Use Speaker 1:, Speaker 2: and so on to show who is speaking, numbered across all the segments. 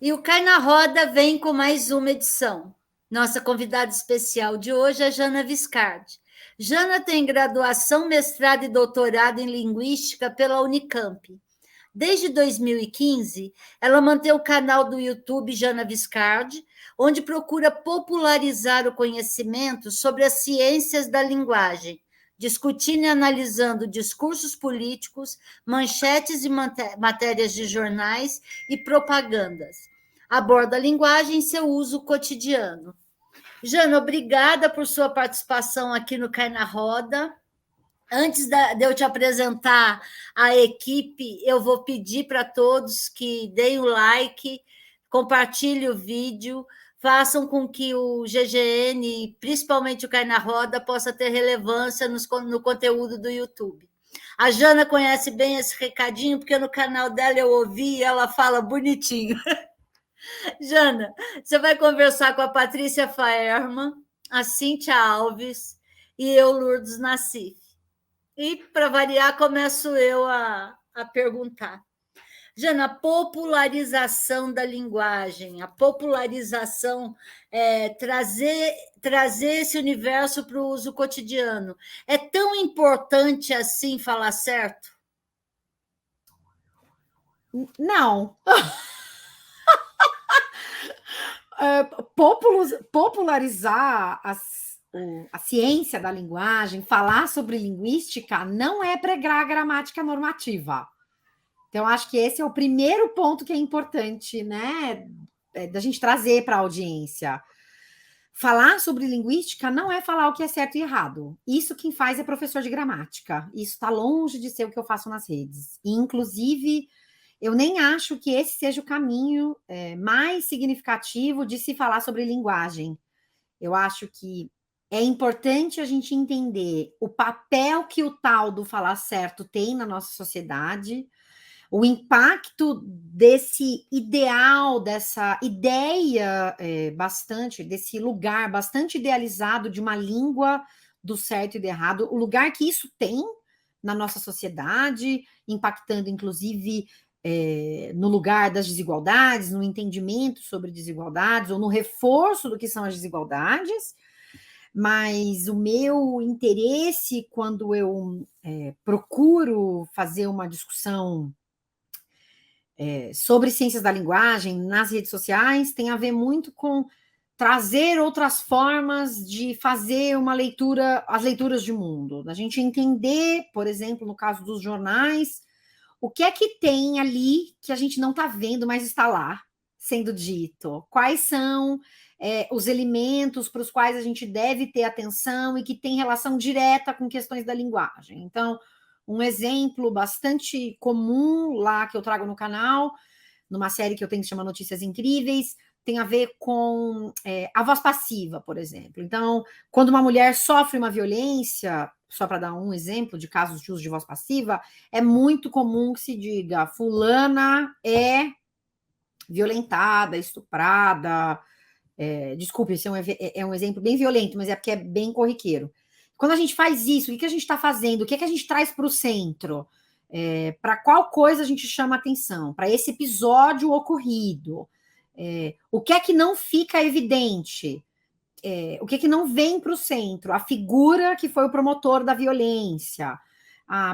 Speaker 1: E o Cai na Roda vem com mais uma edição. Nossa convidada especial de hoje é Jana Viscardi. Jana tem graduação, mestrado e doutorado em Linguística pela Unicamp. Desde 2015, ela mantém o canal do YouTube Jana Viscardi, onde procura popularizar o conhecimento sobre as ciências da linguagem, discutindo e analisando discursos políticos, manchetes e matérias de jornais e propagandas. Aborda a linguagem em seu uso cotidiano. Jana, obrigada por sua participação aqui no Cai na Roda. Antes de eu te apresentar a equipe, eu vou pedir para todos que deem o like, compartilhem o vídeo, façam com que o GGN, principalmente o Cai na Roda, possa ter relevância no conteúdo do YouTube. A Jana conhece bem esse recadinho, porque no canal dela eu ouvi e ela fala bonitinho. Jana, você vai conversar com a Patrícia Faerman, a Cíntia Alves e eu, Lourdes Nassif. E, para variar, começo eu a perguntar. Jana, a popularização da linguagem, a popularização, trazer esse universo para o uso cotidiano. É tão importante assim falar certo?
Speaker 2: Não. Popularizar a ciência da linguagem, falar sobre linguística, não é pregar a gramática normativa. Então, acho que esse é o primeiro ponto que é importante, né, da gente trazer para a audiência. Falar sobre linguística não é falar o que é certo e errado. Isso quem faz é professor de gramática. Isso está longe de ser o que eu faço nas redes. E, inclusive, eu nem acho que esse seja o caminho mais significativo de se falar sobre linguagem. Eu acho que é importante a gente entender o papel que o tal do falar certo tem na nossa sociedade, o impacto desse ideal, dessa ideia desse lugar bastante idealizado de uma língua do certo e do errado, o lugar que isso tem na nossa sociedade, impactando, inclusive, no lugar das desigualdades, no entendimento sobre desigualdades, ou no reforço do que são as desigualdades. Mas o meu interesse, quando eu procuro fazer uma discussão sobre ciências da linguagem nas redes sociais, tem a ver muito com trazer outras formas de fazer uma leitura, as leituras de mundo, da gente entender, por exemplo, no caso dos jornais, o que é que tem ali que a gente não está vendo, mas está lá sendo dito? Quais são os elementos para os quais a gente deve ter atenção e que tem relação direta com questões da linguagem? Então, um exemplo bastante comum lá que eu trago no canal, numa série que eu tenho que se chama Notícias Incríveis, tem a ver com a voz passiva, por exemplo. Então, quando uma mulher sofre uma violência, só para dar um exemplo de casos de uso de voz passiva, é muito comum que se diga fulana é violentada, estuprada. Desculpe, esse é um exemplo bem violento, mas é porque é bem corriqueiro. Quando a gente faz isso, o que a gente está fazendo? O que a gente traz para o centro? Para qual coisa a gente chama atenção? Para esse episódio ocorrido. O que é que não fica evidente? O que é que não vem para o centro? A figura que foi o promotor da violência.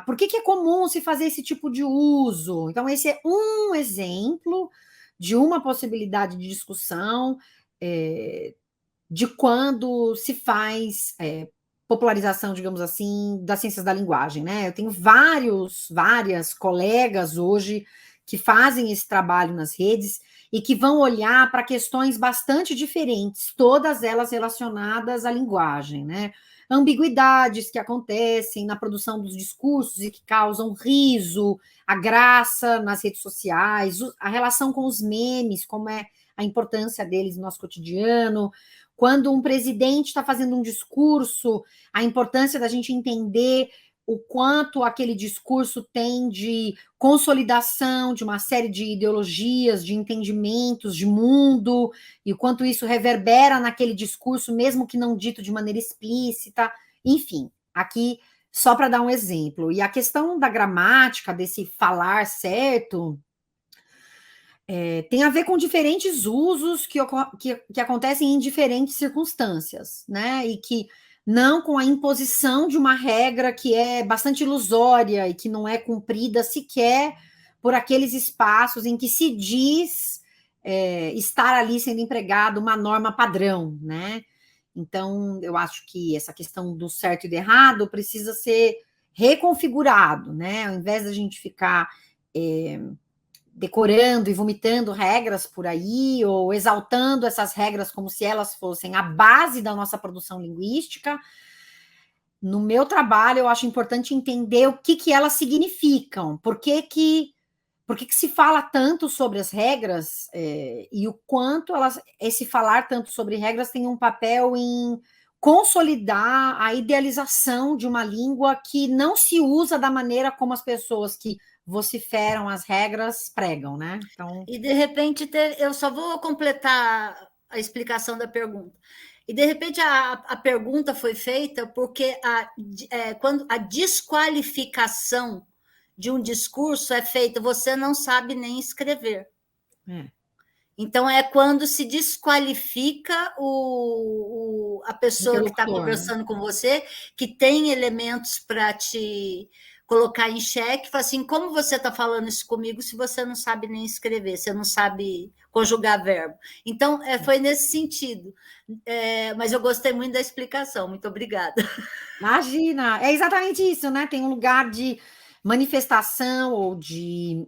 Speaker 2: Por que é comum se fazer esse tipo de uso? Então, esse é um exemplo de uma possibilidade de discussão de quando se faz popularização, digamos assim, das ciências da linguagem, né? Eu tenho várias colegas hoje que fazem esse trabalho nas redes e que vão olhar para questões bastante diferentes, todas elas relacionadas à linguagem, né? Ambiguidades que acontecem na produção dos discursos e que causam riso, a graça nas redes sociais, a relação com os memes, como é a importância deles no nosso cotidiano. Quando um presidente está fazendo um discurso, a importância da gente entender o quanto aquele discurso tem de consolidação de uma série de ideologias, de entendimentos de mundo, e o quanto isso reverbera naquele discurso, mesmo que não dito de maneira explícita. Enfim, aqui só para dar um exemplo. E a questão da gramática, desse falar certo, tem a ver com diferentes usos que acontecem em diferentes circunstâncias, né? E que não com a imposição de uma regra que é bastante ilusória e que não é cumprida sequer por aqueles espaços em que se diz estar ali sendo empregado uma norma padrão, né? Então, eu acho que essa questão do certo e do errado precisa ser reconfigurado, né? Ao invés da gente ficar decorando e vomitando regras por aí, ou exaltando essas regras como se elas fossem a base da nossa produção linguística. No meu trabalho, eu acho importante entender o que elas significam, por que se fala tanto sobre as regras e o quanto esse falar tanto sobre regras tem um papel em consolidar a idealização de uma língua que não se usa da maneira como as pessoas que vociferam as regras pregam, né? Então...
Speaker 1: E de repente, eu só vou completar a explicação da pergunta. E de repente a pergunta foi feita porque quando a desqualificação de um discurso é feita, você não sabe nem escrever. Então, é quando se desqualifica a pessoa que está conversando com você, que tem elementos para te colocar em xeque, fala assim, como você está falando isso comigo se você não sabe nem escrever, você não sabe conjugar verbo? Então, foi nesse sentido. Mas eu gostei muito da explicação, muito obrigada.
Speaker 2: Imagina, é exatamente isso, né? Tem um lugar de manifestação ou de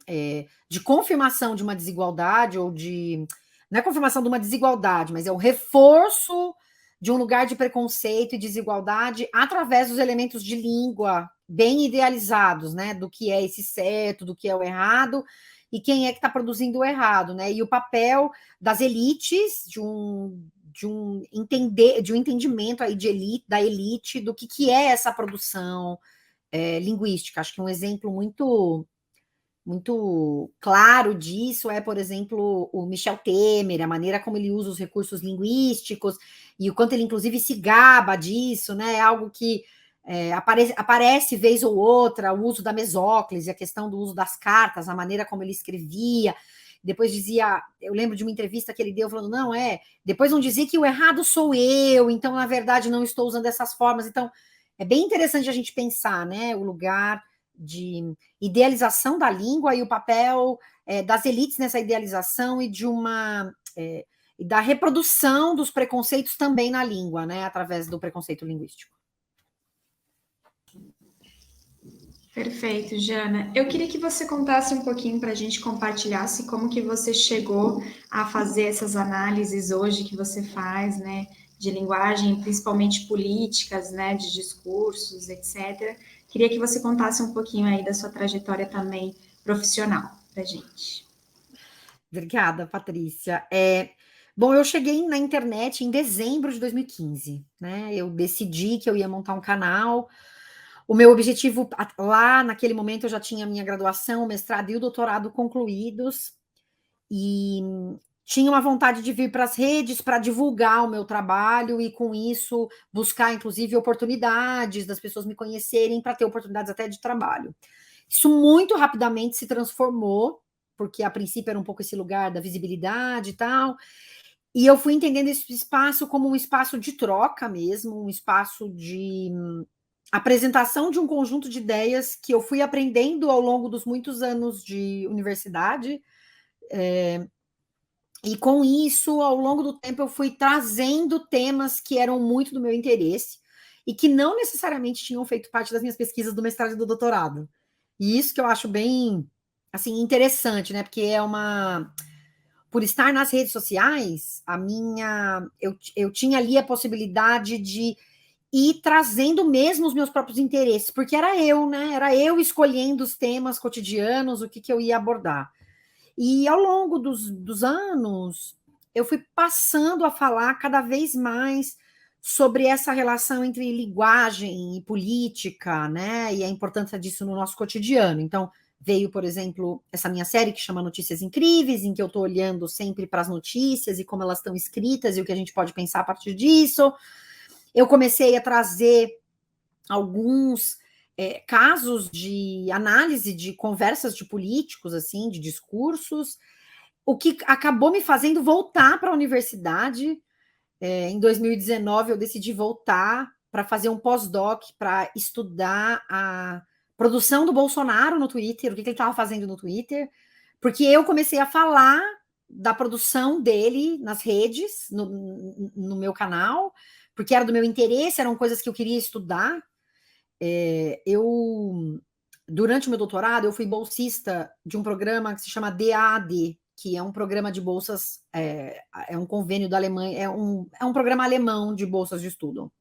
Speaker 2: confirmação de uma desigualdade, ou de... Não é confirmação de uma desigualdade, mas é o reforço de um lugar de preconceito e desigualdade através dos elementos de língua bem idealizados, né? Do que é esse certo, do que é o errado, e quem é que está produzindo o errado, né? E o papel das elites, de um entendimento aí da elite do que é essa produção linguística. Acho que um exemplo muito claro disso é, por exemplo, o Michel Temer, a maneira como ele usa os recursos linguísticos e o quanto ele, inclusive, se gaba disso, né? É algo que aparece vez ou outra, o uso da mesóclise, a questão do uso das cartas, a maneira como ele escrevia. Depois dizia, eu lembro de uma entrevista que ele deu falando, depois não dizia que o errado sou eu, então, na verdade, não estou usando essas formas. Então, é bem interessante a gente pensar, né, o lugar de idealização da língua e o papel das elites nessa idealização e e da reprodução dos preconceitos também na língua, né, através do preconceito linguístico.
Speaker 3: Perfeito, Jana. Eu queria que você contasse um pouquinho para a gente, compartilhasse como que você chegou a fazer essas análises hoje que você faz, né, de linguagem, principalmente políticas, né, de discursos, etc. Queria que você contasse um pouquinho aí da sua trajetória também profissional para a gente.
Speaker 2: Obrigada, Patrícia. Bom, eu cheguei na internet em dezembro de 2015, né? Eu decidi que eu ia montar um canal. O meu objetivo lá, naquele momento, eu já tinha a minha graduação, o mestrado e o doutorado concluídos, e tinha uma vontade de vir para as redes para divulgar o meu trabalho e, com isso, buscar, inclusive, oportunidades das pessoas me conhecerem para ter oportunidades até de trabalho. Isso muito rapidamente se transformou, porque a princípio era um pouco esse lugar da visibilidade e tal, e eu fui entendendo esse espaço como um espaço de troca mesmo, um espaço de apresentação de um conjunto de ideias que eu fui aprendendo ao longo dos muitos anos de universidade, e com isso, ao longo do tempo, eu fui trazendo temas que eram muito do meu interesse e que não necessariamente tinham feito parte das minhas pesquisas do mestrado e do doutorado. E isso que eu acho bem, assim, interessante, né? Porque por estar nas redes sociais, eu tinha ali a possibilidade de ir trazendo mesmo os meus próprios interesses, porque era eu, né? Era eu escolhendo os temas cotidianos, o que eu ia abordar. E ao longo dos anos, eu fui passando a falar cada vez mais sobre essa relação entre linguagem e política, né? E a importância disso no nosso cotidiano. Então, veio, por exemplo, essa minha série que chama Notícias Incríveis, em que eu estou olhando sempre para as notícias e como elas estão escritas e o que a gente pode pensar a partir disso. Eu comecei a trazer alguns casos de análise de conversas de políticos, assim, de discursos, o que acabou me fazendo voltar para a universidade. Em 2019, eu decidi voltar para fazer um pós-doc, para estudar a produção do Bolsonaro no Twitter, o que ele estava fazendo no Twitter, porque eu comecei a falar da produção dele nas redes, no meu canal, porque era do meu interesse, eram coisas que eu queria estudar. Durante o meu doutorado, eu fui bolsista de um programa que se chama DAAD, que é um programa de bolsas, é um convênio da Alemanha, é um programa alemão de bolsas de estudo.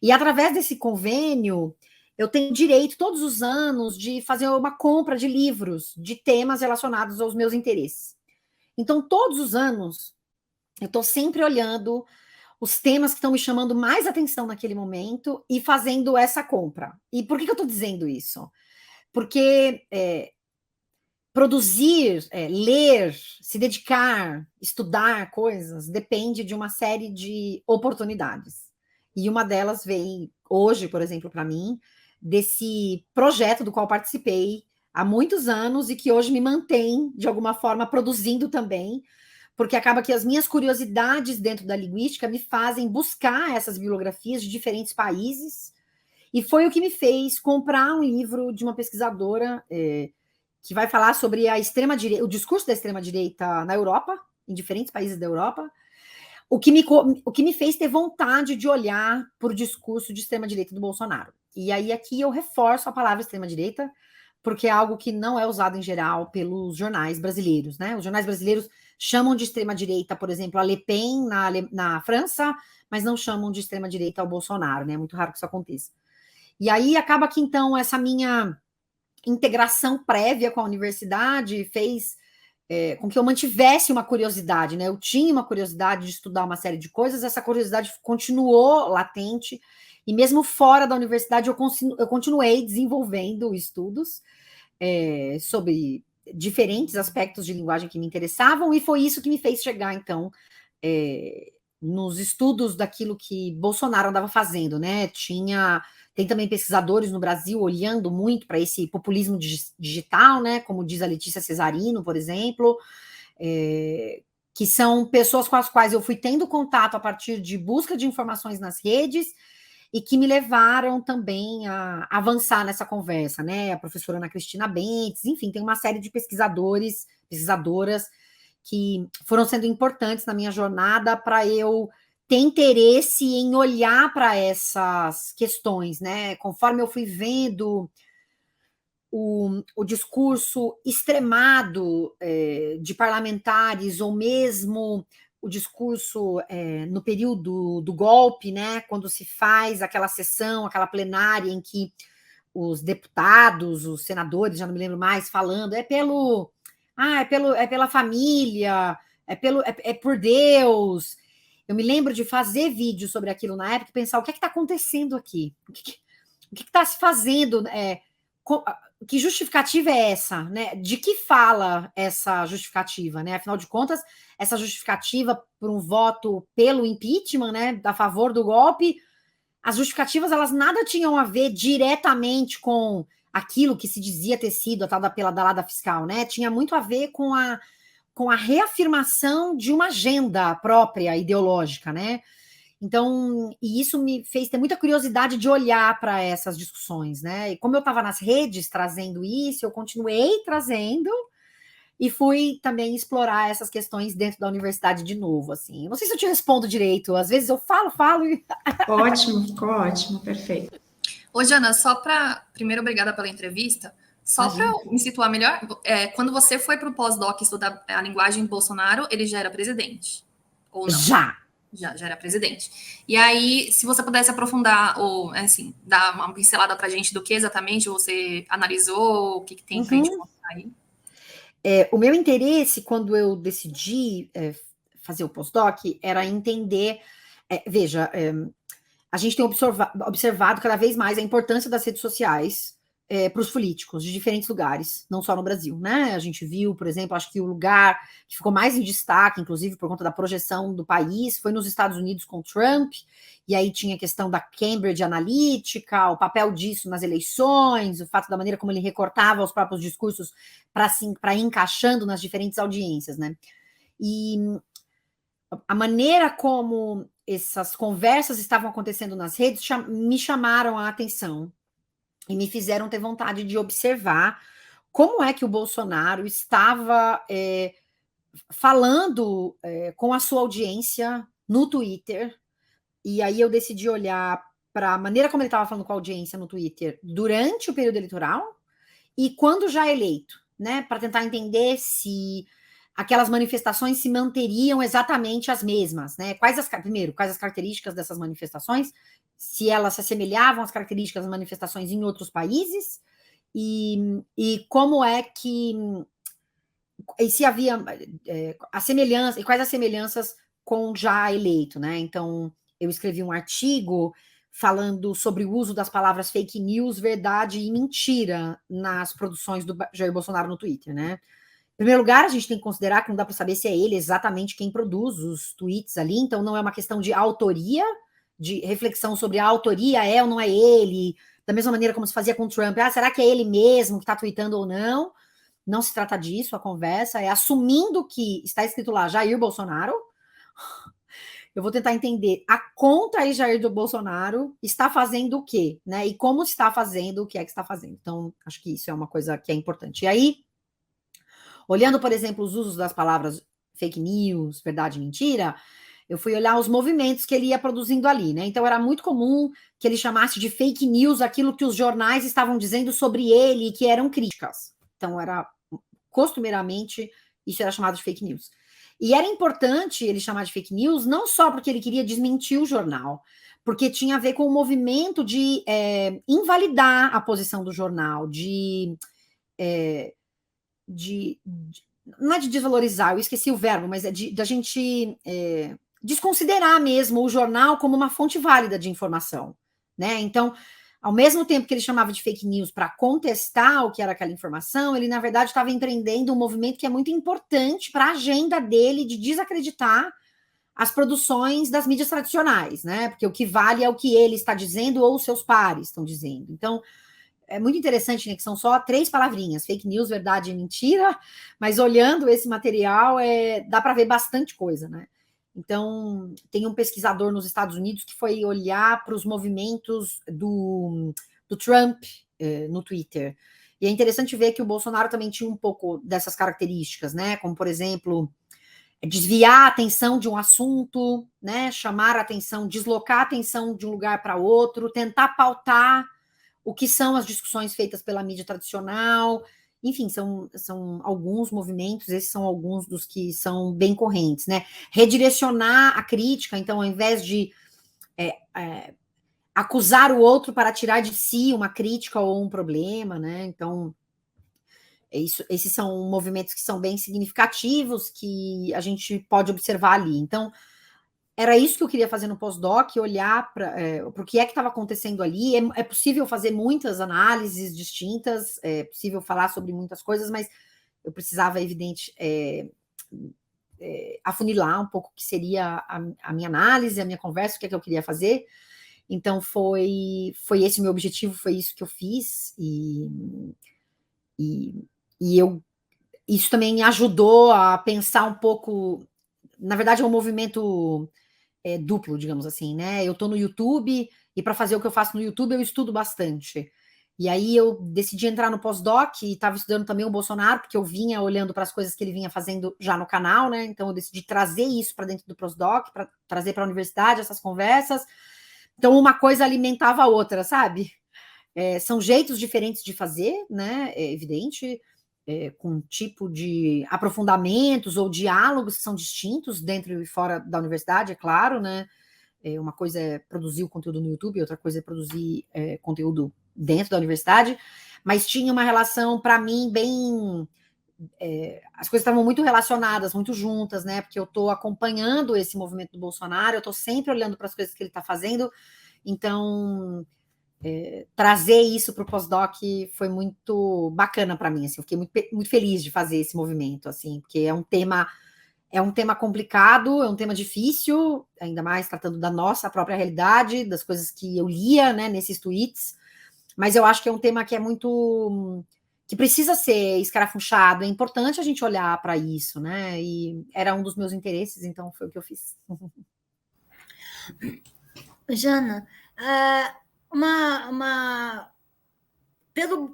Speaker 2: E através desse convênio, eu tenho direito, todos os anos, de fazer uma compra de livros de temas relacionados aos meus interesses. Então, todos os anos, eu estou sempre olhando os temas que estão me chamando mais atenção naquele momento e fazendo essa compra. E por que eu estou dizendo isso? Porque produzir, ler, se dedicar, estudar coisas, depende de uma série de oportunidades. E uma delas vem hoje, por exemplo, para mim, desse projeto do qual participei há muitos anos e que hoje me mantém, de alguma forma, produzindo também, porque acaba que as minhas curiosidades dentro da linguística me fazem buscar essas bibliografias de diferentes países, e foi o que me fez comprar um livro de uma pesquisadora que vai falar sobre a extrema-direita, o discurso da extrema-direita na Europa, em diferentes países da Europa, o que me fez ter vontade de olhar para o discurso de extrema-direita do Bolsonaro. E aí aqui eu reforço a palavra extrema-direita, porque é algo que não é usado em geral pelos jornais brasileiros, né? Os jornais brasileiros chamam de extrema-direita, por exemplo, a Le Pen na França, mas não chamam de extrema-direita ao Bolsonaro, né? É muito raro que isso aconteça. E aí acaba que, então, essa minha integração prévia com a universidade fez com que eu mantivesse uma curiosidade, né? Eu tinha uma curiosidade de estudar uma série de coisas, essa curiosidade continuou latente, e mesmo fora da universidade eu continuei desenvolvendo estudos sobre diferentes aspectos de linguagem que me interessavam, e foi isso que me fez chegar, então, nos estudos daquilo que Bolsonaro andava fazendo, né? Tem também pesquisadores no Brasil olhando muito para esse populismo digital, né? Como diz a Letícia Cesarino, por exemplo, que são pessoas com as quais eu fui tendo contato a partir de busca de informações nas redes e que me levaram também a avançar nessa conversa, né? A professora Ana Cristina Bentes, enfim, tem uma série de pesquisadoras que foram sendo importantes na minha jornada para eu ter interesse em olhar para essas questões, né? Conforme eu fui vendo o discurso extremado de parlamentares, ou mesmo o discurso no período do golpe, né? Quando se faz aquela sessão, aquela plenária em que os deputados, os senadores, já não me lembro mais, falando, é pela família, é por Deus. Eu me lembro de fazer vídeo sobre aquilo na época e pensar o que está acontecendo aqui? O que está se fazendo? Que justificativa é essa? Né? De que fala essa justificativa? Né? Afinal de contas, essa justificativa por um voto pelo impeachment, né, a favor do golpe, as justificativas, elas nada tinham a ver diretamente com aquilo que se dizia ter sido a tal da pelada fiscal, né? Tinha muito a ver com a reafirmação de uma agenda própria, ideológica, né? Então, e isso me fez ter muita curiosidade de olhar para essas discussões, né? E como eu estava nas redes trazendo isso, eu continuei trazendo e fui também explorar essas questões dentro da universidade de novo, assim. Eu não sei se eu te respondo direito, às vezes eu falo e...
Speaker 3: Ótimo, ficou ótimo, perfeito.
Speaker 4: Ô, Jana, primeiro, obrigada pela entrevista. Só para me situar melhor, quando você foi para o pós-doc estudar a linguagem do Bolsonaro, ele já era presidente? Ou não? Já era presidente. E aí, se você pudesse aprofundar, ou assim, dar uma pincelada para a gente do que exatamente você analisou, o que tem para a gente contar aí?
Speaker 2: O meu interesse, quando eu decidi fazer o pós-doc, era entender... veja, a gente tem observado cada vez mais a importância das redes sociais para os políticos de diferentes lugares, não só no Brasil, né? A gente viu, por exemplo, acho que o lugar que ficou mais em destaque, inclusive por conta da projeção do país, foi nos Estados Unidos com Trump, e aí tinha a questão da Cambridge Analytica, o papel disso nas eleições, o fato da maneira como ele recortava os próprios discursos para ir encaixando nas diferentes audiências, né? E a maneira como essas conversas estavam acontecendo nas redes me chamaram a atenção e me fizeram ter vontade de observar como é que o Bolsonaro estava falando com a sua audiência no Twitter. E aí eu decidi olhar para a maneira como ele estava falando com a audiência no Twitter durante o período eleitoral e quando já eleito, né? Para tentar entender se aquelas manifestações se manteriam exatamente as mesmas, né? Primeiro, quais as características dessas manifestações, se elas se assemelhavam às características das manifestações em outros países, e como é que... E se havia a semelhança, e quais as semelhanças com já eleito, né? Então, eu escrevi um artigo falando sobre o uso das palavras fake news, verdade e mentira nas produções do Jair Bolsonaro no Twitter, né? Em primeiro lugar, a gente tem que considerar que não dá para saber se é ele exatamente quem produz os tweets ali, então não é uma questão de autoria, de reflexão sobre a autoria, é ou não é ele, da mesma maneira como se fazia com o Trump. Será que é ele mesmo que está tweetando ou não? Não se trata disso, a conversa é assumindo que está escrito lá Jair Bolsonaro. Eu vou tentar entender a conta aí Jair do Bolsonaro está fazendo o quê, né? E como está fazendo, o que é que está fazendo. Então, acho que isso é uma coisa que é importante. E aí, olhando, por exemplo, os usos das palavras fake news, verdade e mentira, eu fui olhar os movimentos que ele ia produzindo ali, né? Então era muito comum que ele chamasse de fake news aquilo que os jornais estavam dizendo sobre ele e que eram críticas. Então era costumeiramente isso era chamado de fake news. E era importante ele chamar de fake news não só porque ele queria desmentir o jornal, porque tinha a ver com o movimento de invalidar a posição do jornal, não é de desvalorizar, eu esqueci o verbo, mas é da gente desconsiderar mesmo o jornal como uma fonte válida de informação, né? Então, ao mesmo tempo que ele chamava de fake news para contestar o que era aquela informação, ele, na verdade, estava empreendendo um movimento que é muito importante para a agenda dele de desacreditar as produções das mídias tradicionais, né? Porque o que vale é o que ele está dizendo ou os seus pares estão dizendo. Então, é muito interessante, né, que são só 3 palavrinhas, fake news, verdade e mentira, mas olhando esse material, dá para ver bastante coisa, né? Então, tem um pesquisador nos Estados Unidos que foi olhar para os movimentos do Trump no Twitter. E é interessante ver que o Bolsonaro também tinha um pouco dessas características, né? Como, por exemplo, desviar a atenção de um assunto, né? Chamar a atenção, deslocar a atenção de um lugar para outro, tentar pautar o que são as discussões feitas pela mídia tradicional. Enfim, são alguns movimentos, esses são alguns dos que são bem correntes, né? Redirecionar a crítica, então, ao invés de acusar o outro para tirar de si uma crítica ou um problema, né? Então, esses são movimentos que são bem significativos, que a gente pode observar ali. Então, era isso que eu queria fazer no pós-doc, olhar para o que é que estava acontecendo ali. É possível fazer muitas análises distintas, é possível falar sobre muitas coisas, mas eu precisava, evidente, afunilar um pouco o que seria a minha análise, a minha conversa, o que é que eu queria fazer. Então, foi esse o meu objetivo, foi isso que eu fiz, isso também me ajudou a pensar um pouco. Na verdade, é um movimento duplo, digamos assim, né? Eu estou no YouTube e para fazer o que eu faço no YouTube eu estudo bastante. E aí eu decidi entrar no pós-doc e estava estudando também o Bolsonaro, porque eu vinha olhando para as coisas que ele vinha fazendo já no canal, né? Então eu decidi trazer isso para dentro do pós-doc, para trazer para a universidade essas conversas. Então uma coisa alimentava a outra, sabe? São jeitos diferentes de fazer, né? É evidente. Com um tipo de aprofundamentos ou diálogos que são distintos dentro e fora da universidade, é claro, né? Uma coisa é produzir o conteúdo no YouTube, outra coisa é produzir conteúdo dentro da universidade, mas tinha uma relação, para mim, bem... as coisas estavam muito relacionadas, muito juntas, né? Porque eu estou acompanhando esse movimento do Bolsonaro, eu estou sempre olhando para as coisas que ele está fazendo, então... trazer isso para o pós-doc foi muito bacana para mim, assim, eu fiquei muito feliz de fazer esse movimento, assim, porque é um tema complicado, é um tema difícil, ainda mais tratando da nossa própria realidade, das coisas que eu lia, né, nesses tweets, mas eu acho que é um tema que é muito... que precisa ser escarafunchado, é importante a gente olhar para isso, né, e era um dos meus interesses, então foi o que eu fiz.
Speaker 1: Jana,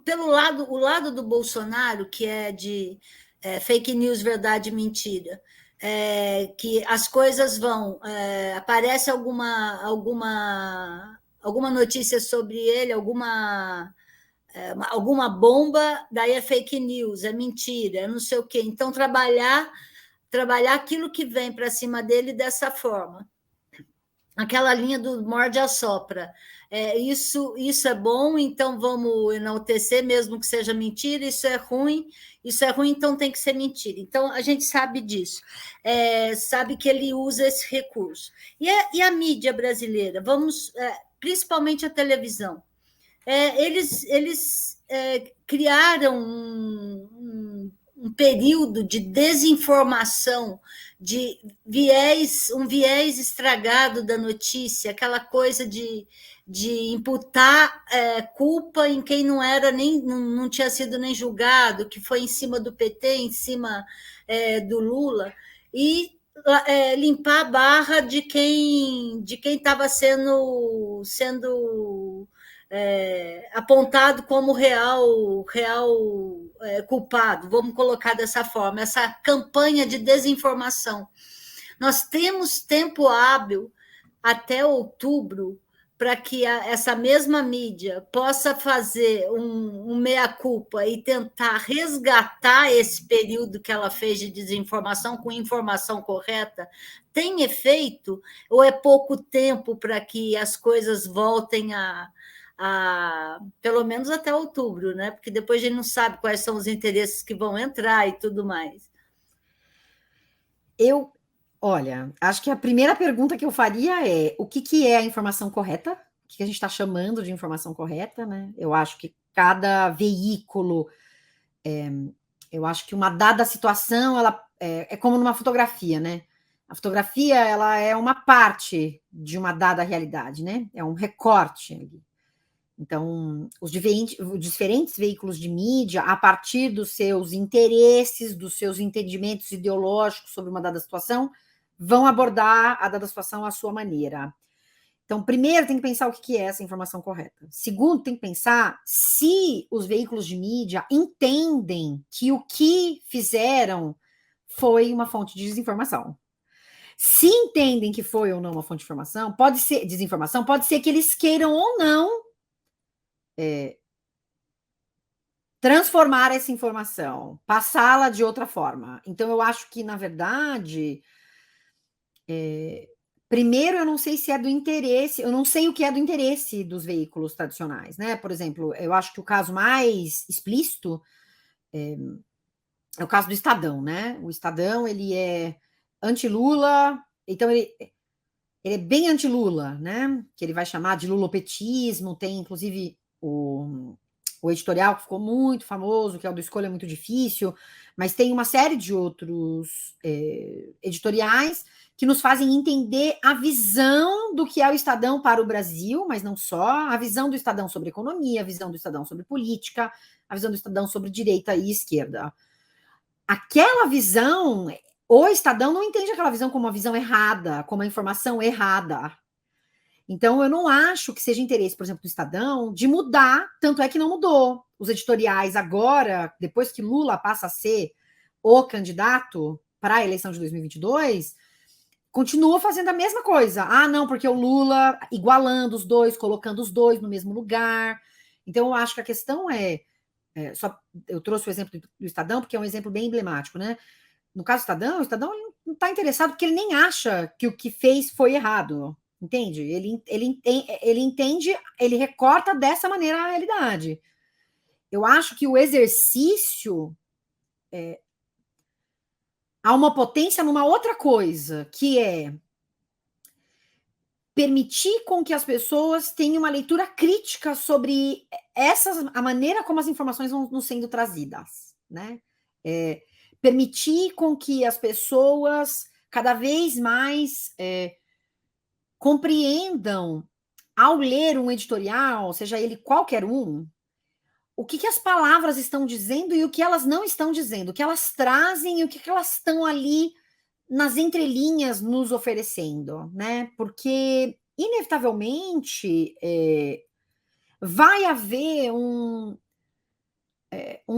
Speaker 1: pelo lado, o lado do Bolsonaro, que é de fake news, verdade e mentira, que as coisas vão, aparece alguma notícia sobre ele, alguma bomba, daí é fake news, é mentira, é não sei o quê. Então, trabalhar aquilo que vem para cima dele dessa forma. Aquela linha do morde-a-sopra. Isso é bom, então vamos enaltecer, mesmo que seja mentira, isso é ruim, então tem que ser mentira. Então, a gente sabe disso, sabe que ele usa esse recurso. E a mídia brasileira? Principalmente a televisão. Eles criaram um período de desinformação, de um viés estragado da notícia, aquela coisa de imputar culpa em quem não tinha sido nem julgado, que foi em cima do PT, em cima do Lula, e limpar a barra de quem estava sendo apontado como real culpado, vamos colocar dessa forma, essa campanha de desinformação. Nós temos tempo hábil até outubro para que essa mesma mídia possa fazer um meia-culpa e tentar resgatar esse período que ela fez de desinformação com informação correta. Tem efeito ou é pouco tempo para que as coisas voltem pelo menos até outubro, né? Porque depois a gente não sabe quais são os interesses que vão entrar e tudo mais.
Speaker 2: Olha, acho que a primeira pergunta que eu faria é o que é a informação correta? O que a gente está chamando de informação correta, né? Eu acho que cada veículo, eu acho que uma dada situação, ela é como numa fotografia, né? A fotografia, ela é uma parte de uma dada realidade, né? É um recorte ali. Então, os diferentes veículos de mídia, a partir dos seus interesses, dos seus entendimentos ideológicos sobre uma dada situação, vão abordar a dada situação à sua maneira. Então, primeiro, tem que pensar o que é essa informação correta. Segundo, tem que pensar se os veículos de mídia entendem que o que fizeram foi uma fonte de desinformação. Se entendem que foi ou não uma fonte de informação, desinformação, pode ser que eles queiram ou não transformar essa informação, passá-la de outra forma. Então, eu acho que, na verdade, primeiro, eu não sei se é do interesse, eu não sei o que é do interesse dos veículos tradicionais, né? Por exemplo, eu acho que o caso mais explícito é o caso do Estadão, né? O Estadão, ele é anti-Lula, então ele é bem anti-Lula, né? Que ele vai chamar de lulopetismo, tem, inclusive, o editorial que ficou muito famoso, que é o do Escolha Muito Difícil, mas tem uma série de outros editoriais que nos fazem entender a visão do que é o Estadão para o Brasil, mas não só, a visão do Estadão sobre economia, a visão do Estadão sobre política, a visão do Estadão sobre direita e esquerda. Aquela visão, o Estadão não entende aquela visão como uma visão errada, como uma informação errada. Então, eu não acho que seja interesse, por exemplo, do Estadão, de mudar, tanto é que não mudou. Os editoriais agora, depois que Lula passa a ser o candidato para a eleição de 2022, continua fazendo a mesma coisa. Ah, não, porque o Lula igualando os dois, colocando os dois no mesmo lugar. Então, eu acho que a questão eu trouxe o exemplo do Estadão, porque é um exemplo bem emblemático, né? No caso do Estadão não está interessado porque ele nem acha que o que fez foi errado. Entende? Ele entende, ele recorta dessa maneira a realidade. Eu acho que o exercício há uma potência numa outra coisa, que é permitir com que as pessoas tenham uma leitura crítica sobre a maneira como as informações vão nos sendo trazidas, né? Permitir com que as pessoas cada vez mais compreendam, ao ler um editorial, seja ele qualquer um, o que as palavras estão dizendo e o que elas não estão dizendo, o que elas trazem e o que elas estão ali nas entrelinhas nos oferecendo, né? Porque, inevitavelmente, vai haver um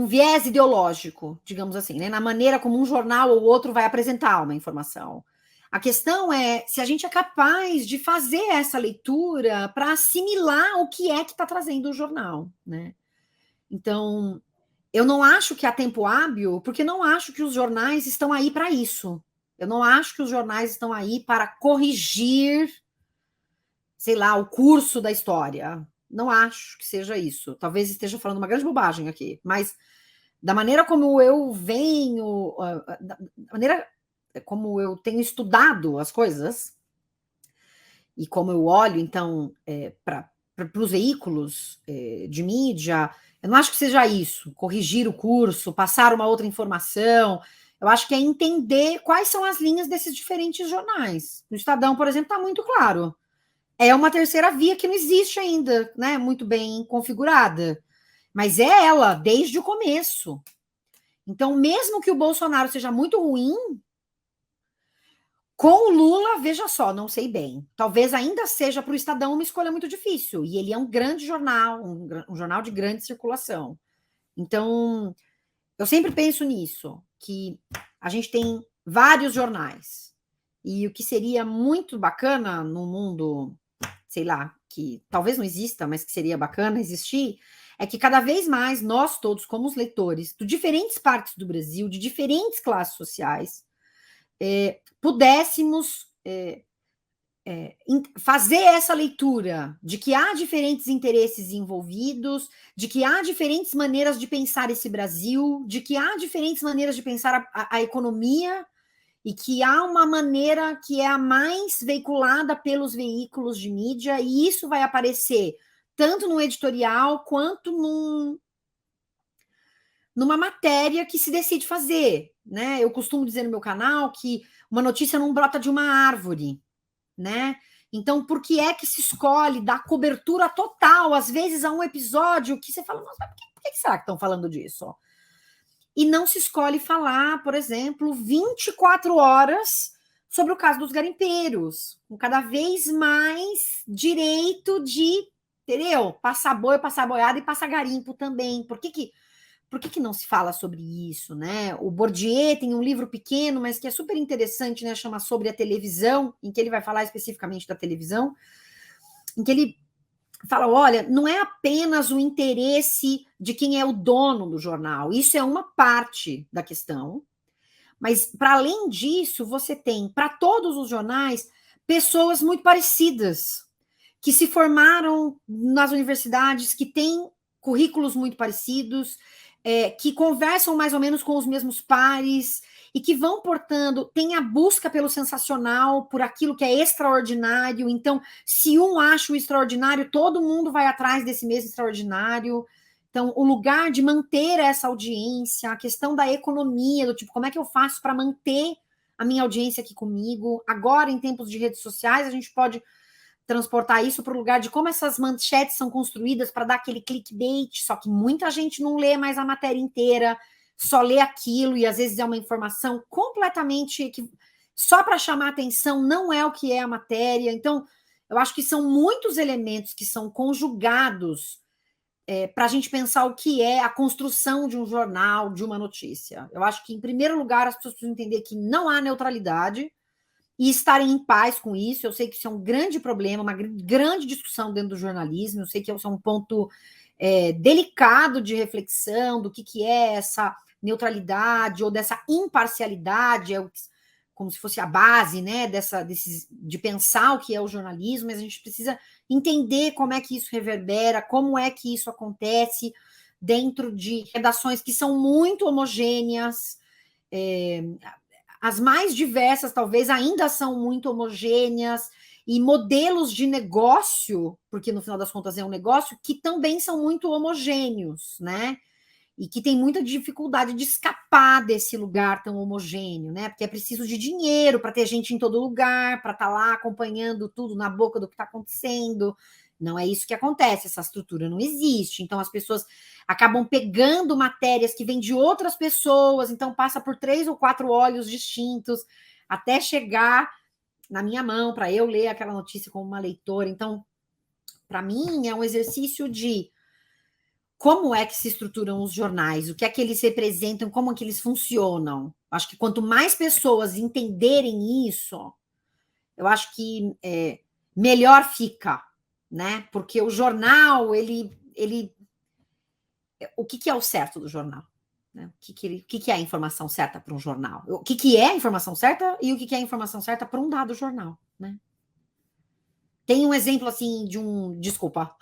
Speaker 2: viés ideológico, digamos assim, né? Na maneira como um jornal ou outro vai apresentar uma informação. A questão é se a gente é capaz de fazer essa leitura para assimilar o que é que está trazendo o jornal, né? Então, eu não acho que há tempo hábil, porque não acho que os jornais estão aí para isso. Eu não acho que os jornais estão aí para corrigir, sei lá, o curso da história. Não acho que seja isso. Talvez esteja falando uma grande bobagem aqui, mas da maneira como eu venho, da maneira como eu tenho estudado as coisas, e como eu olho, então, para os veículos de mídia, eu não acho que seja isso, corrigir o curso, passar uma outra informação. Eu acho que é entender quais são as linhas desses diferentes jornais. No Estadão, por exemplo, está muito claro. É uma terceira via que não existe ainda, né? Muito bem configurada. Mas é ela, desde o começo. Então, mesmo que o Bolsonaro seja muito ruim, com o Lula, veja só, não sei bem. Talvez ainda seja para o Estadão uma escolha muito difícil. E ele é um grande jornal, um jornal de grande circulação. Então, eu sempre penso nisso, que a gente tem vários jornais. E o que seria muito bacana no mundo, sei lá, que talvez não exista, mas que seria bacana existir, é que cada vez mais nós todos, como os leitores, de diferentes partes do Brasil, de diferentes classes sociais, pudéssemos fazer essa leitura de que há diferentes interesses envolvidos, de que há diferentes maneiras de pensar esse Brasil, de que há diferentes maneiras de pensar a economia, e que há uma maneira que é a mais veiculada pelos veículos de mídia, e isso vai aparecer tanto no editorial quanto numa matéria que se decide fazer, né? Eu costumo dizer no meu canal que uma notícia não brota de uma árvore, né? Então, por que é que se escolhe dar cobertura total, às vezes, a um episódio que você fala, nossa, mas por que será que estão falando disso? E não se escolhe falar, por exemplo, 24 horas sobre o caso dos garimpeiros, com cada vez mais direito de, entendeu? Passar boi, passar boiada e passar garimpo também. Por que não se fala sobre isso, né? O Bourdieu tem um livro pequeno, mas que é super interessante, né? Chama Sobre a Televisão, em que ele vai falar especificamente da televisão, em que ele fala, olha, não é apenas o interesse de quem é o dono do jornal, isso é uma parte da questão, mas para além disso, você tem, para todos os jornais, pessoas muito parecidas, que se formaram nas universidades, que têm currículos muito parecidos, que conversam mais ou menos com os mesmos pares, e que vão, portanto, tem a busca pelo sensacional, por aquilo que é extraordinário. Então, se um acha o extraordinário, todo mundo vai atrás desse mesmo extraordinário. Então, o lugar de manter essa audiência, a questão da economia, do tipo, como é que eu faço para manter a minha audiência aqui comigo? Agora, em tempos de redes sociais, a gente pode transportar isso para o lugar de como essas manchetes são construídas para dar aquele clickbait, só que muita gente não lê mais a matéria inteira, só lê aquilo, e às vezes é uma informação completamente só para chamar atenção, não é o que é a matéria. Então, eu acho que são muitos elementos que são conjugados para a gente pensar o que é a construção de um jornal, de uma notícia. Eu acho que, em primeiro lugar, as pessoas precisam entender que não há neutralidade e estarem em paz com isso. Eu sei que isso é um grande problema, uma grande discussão dentro do jornalismo, eu sei que isso é um ponto delicado de reflexão do que é essa neutralidade ou dessa imparcialidade, como se fosse a base, né, de pensar o que é o jornalismo, mas a gente precisa entender como é que isso reverbera, como é que isso acontece dentro de redações que são muito homogêneas, as mais diversas talvez ainda são muito homogêneas, e modelos de negócio, porque no final das contas é um negócio, que também são muito homogêneos, né? E que tem muita dificuldade de escapar desse lugar tão homogêneo, né? Porque é preciso de dinheiro para ter gente em todo lugar, para estar lá acompanhando tudo na boca do que está acontecendo. Não é isso que acontece, essa estrutura não existe. Então, as pessoas acabam pegando matérias que vêm de outras pessoas, então passa por 3 ou 4 olhos distintos, até chegar na minha mão, para eu ler aquela notícia como uma leitora. Então, para mim, é um exercício de como é que se estruturam os jornais, o que é que eles representam, como é que eles funcionam. Acho que quanto mais pessoas entenderem isso, eu acho que melhor fica, né? Porque o jornal, o que é o certo do jornal? Né? O que é a informação certa para um jornal? O que é a informação certa e o que é a informação certa para um dado jornal, né? Tem um exemplo assim de um. Desculpa.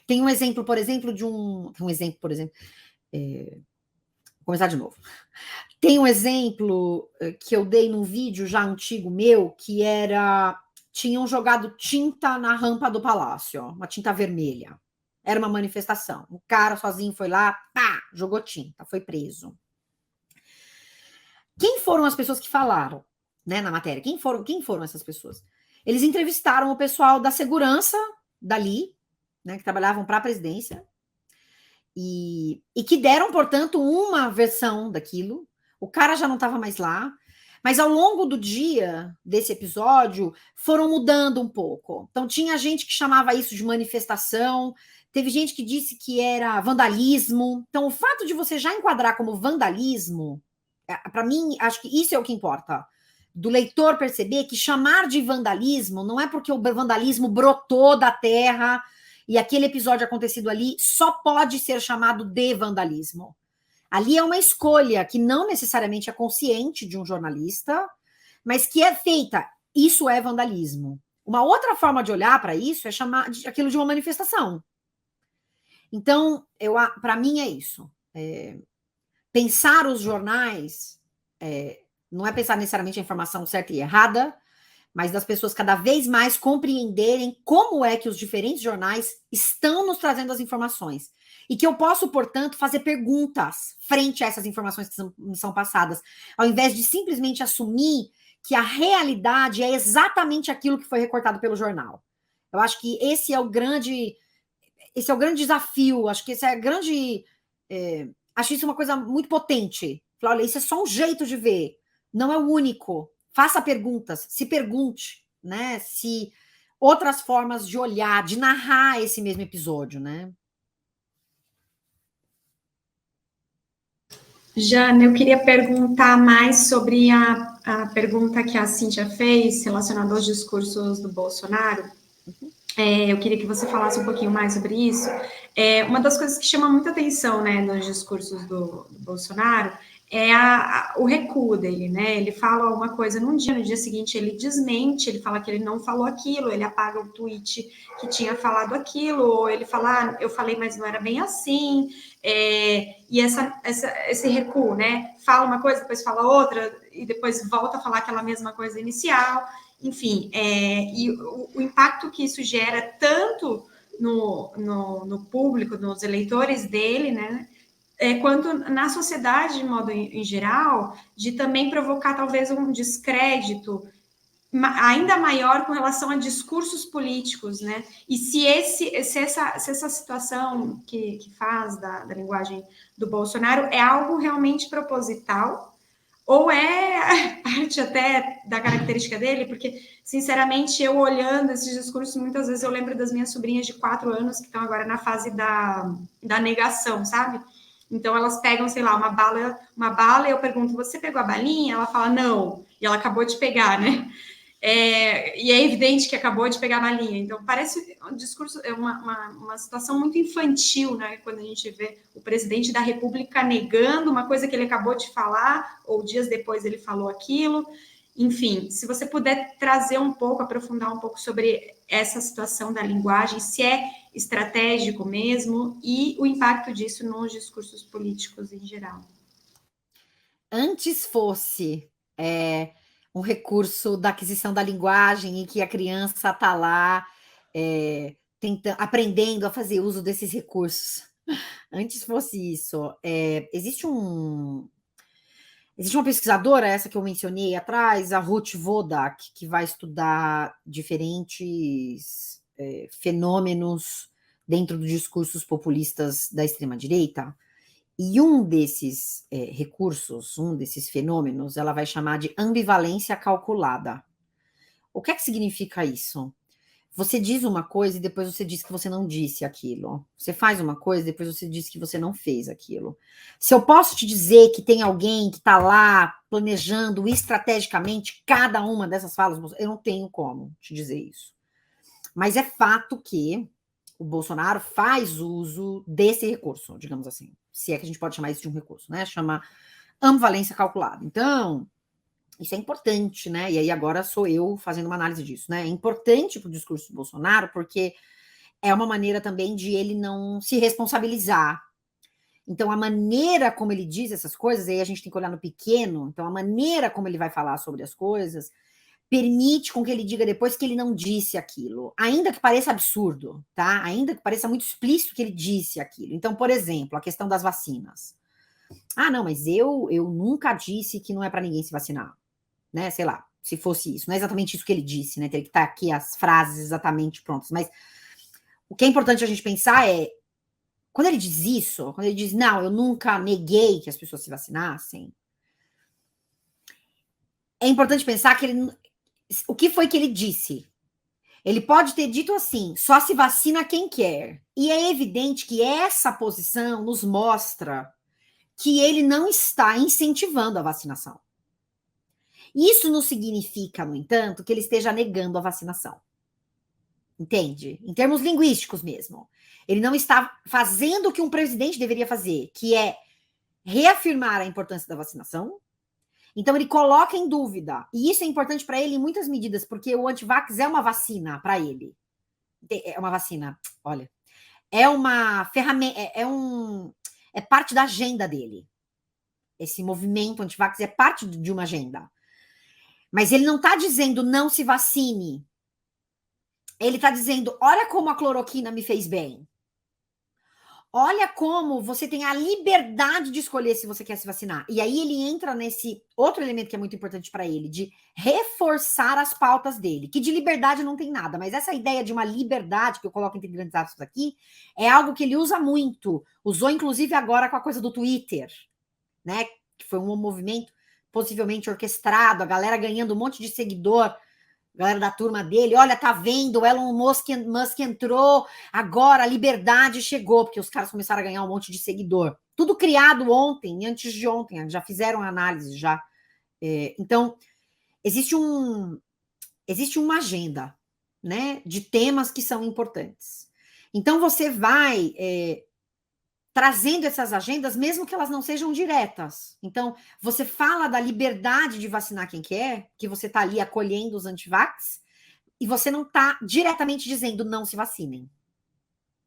Speaker 2: Tem um exemplo, por exemplo, de um. Vou começar de novo. Tem um exemplo que eu dei num vídeo já antigo meu, que era. Tinham jogado tinta na rampa do palácio, uma tinta vermelha. Era uma manifestação. O cara sozinho foi lá, pá, jogou tinta, foi preso. Quem foram as pessoas que falaram, né, na matéria? Quem foram essas pessoas? Eles entrevistaram o pessoal da segurança dali, né, que trabalhavam para a presidência, e que deram, portanto, uma versão daquilo. O cara já não estava mais lá, mas ao longo do dia desse episódio foram mudando um pouco. Então tinha gente que chamava isso de manifestação, teve gente que disse que era vandalismo. Então o fato de você já enquadrar como vandalismo, para mim, acho que isso é o que importa. Do leitor perceber que chamar de vandalismo não é porque o vandalismo brotou da terra e aquele episódio acontecido ali só pode ser chamado de vandalismo. Ali é uma escolha que não necessariamente é consciente de um jornalista, mas que é feita. Isso é vandalismo. Uma outra forma de olhar para isso é chamar aquilo de uma manifestação. Então, para mim é isso. Pensar os jornais não é pensar necessariamente a informação certa e errada, mas das pessoas cada vez mais compreenderem como é que os diferentes jornais estão nos trazendo as informações. E que eu posso, portanto, fazer perguntas frente a essas informações que me são passadas, ao invés de simplesmente assumir que a realidade é exatamente aquilo que foi recortado pelo jornal. Eu acho que esse é o grande desafio, acho que esse é a grande... acho isso uma coisa muito potente. Olha, isso é só um jeito de ver, não é o único. Faça perguntas, se pergunte, né? Se outras formas de olhar, de narrar esse mesmo episódio, né?
Speaker 3: Jana, eu queria perguntar mais sobre a pergunta que a Cíntia fez relacionada aos discursos do Bolsonaro. Eu queria que você falasse um pouquinho mais sobre isso. Uma das coisas que chama muita atenção, né, nos discursos do Bolsonaro é o recuo dele, né? Ele fala uma coisa num dia, no dia seguinte ele desmente, ele fala que ele não falou aquilo, ele apaga o tweet que tinha falado aquilo, ou ele fala, eu falei, mas não era bem assim. E esse recuo, né? Fala uma coisa, depois fala outra, e depois volta a falar aquela mesma coisa inicial. Enfim, e o impacto que isso gera tanto no público, nos eleitores dele, né? Quanto na sociedade, de modo em geral, de também provocar talvez um descrédito ainda maior com relação a discursos políticos, né? E se essa situação que faz da linguagem do Bolsonaro é algo realmente proposital, ou é parte até da característica dele, porque, sinceramente, eu olhando esses discursos, muitas vezes eu lembro das minhas sobrinhas de 4 anos, que estão agora na fase da negação, sabe? Então, elas pegam, sei lá, uma bala, e eu pergunto, você pegou a balinha? Ela fala, não, e ela acabou de pegar, né? E é evidente que acabou de pegar a balinha. Então, parece um discurso, uma situação muito infantil, né? Quando a gente vê o presidente da República negando uma coisa que ele acabou de falar, ou dias depois ele falou aquilo. Enfim, se você puder trazer um pouco, aprofundar um pouco sobre essa situação da linguagem, se é estratégico mesmo, e o impacto disso nos discursos políticos em geral.
Speaker 2: Antes fosse um recurso da aquisição da linguagem em que a criança está lá aprendendo a fazer uso desses recursos. Antes fosse isso. Existe uma pesquisadora, essa que eu mencionei atrás, a Ruth Wodak, que vai estudar diferentes fenômenos dentro dos discursos populistas da extrema-direita. E um desses recursos, um desses fenômenos, ela vai chamar de ambivalência calculada. O que é que significa isso? Você diz uma coisa e depois você diz que você não disse aquilo. Você faz uma coisa e depois você diz que você não fez aquilo. Se eu posso te dizer que tem alguém que está lá planejando estrategicamente cada uma dessas falas, eu não tenho como te dizer isso. Mas é fato que o Bolsonaro faz uso desse recurso, digamos assim. Se é que a gente pode chamar isso de um recurso, né? Chama ambivalência calculada. Então, isso é importante, né? E aí agora sou eu fazendo uma análise disso, né? É importante para o discurso do Bolsonaro, porque é uma maneira também de ele não se responsabilizar. Então, a maneira como ele diz essas coisas, aí a gente tem que olhar no pequeno, então a maneira como ele vai falar sobre as coisas permite com que ele diga depois que ele não disse aquilo, ainda que pareça absurdo, tá? Ainda que pareça muito explícito que ele disse aquilo. Então, por exemplo, a questão das vacinas. Ah, não, mas eu nunca disse que não é para ninguém se vacinar, né? Sei lá, se fosse isso. Não é exatamente isso que ele disse, né? Teria que estar aqui as frases exatamente prontas. Mas o que é importante a gente pensar é, quando ele diz isso, quando ele diz, não, eu nunca neguei que as pessoas se vacinassem, é importante pensar que o que foi que ele disse? Ele pode ter dito assim, só se vacina quem quer. E é evidente que essa posição nos mostra que ele não está incentivando a vacinação. Isso não significa, no entanto, que ele esteja negando a vacinação. Entende? Em termos linguísticos mesmo. Ele não está fazendo o que um presidente deveria fazer, que é reafirmar a importância da vacinação. Então, ele coloca em dúvida. E isso é importante para ele em muitas medidas, porque o antivax é uma vacina para ele. É uma vacina, olha. É uma ferramenta, é parte da agenda dele. Esse movimento antivax é parte de uma agenda. Mas ele não está dizendo não se vacine. Ele está dizendo, olha como a cloroquina me fez bem. Olha como você tem a liberdade de escolher se você quer se vacinar. E aí ele entra nesse outro elemento que é muito importante para ele, de reforçar as pautas dele, que de liberdade não tem nada, mas essa ideia de uma liberdade, que eu coloco entre grandes aspas aqui, é algo que ele usa muito. Usou, inclusive, agora com a coisa do Twitter, né? Que foi um movimento possivelmente orquestrado, a galera ganhando um monte de seguidor, galera da turma dele, olha, tá vendo, o Elon Musk entrou, agora a liberdade chegou, porque os caras começaram a ganhar um monte de seguidor. Tudo criado ontem e antes de ontem, já fizeram análise, já. Então, existe uma agenda, né, de temas que são importantes. Então, você vai trazendo essas agendas, mesmo que elas não sejam diretas. Então, você fala da liberdade de vacinar quem quer, que você está ali acolhendo os antivax, e você não está diretamente dizendo não se vacinem.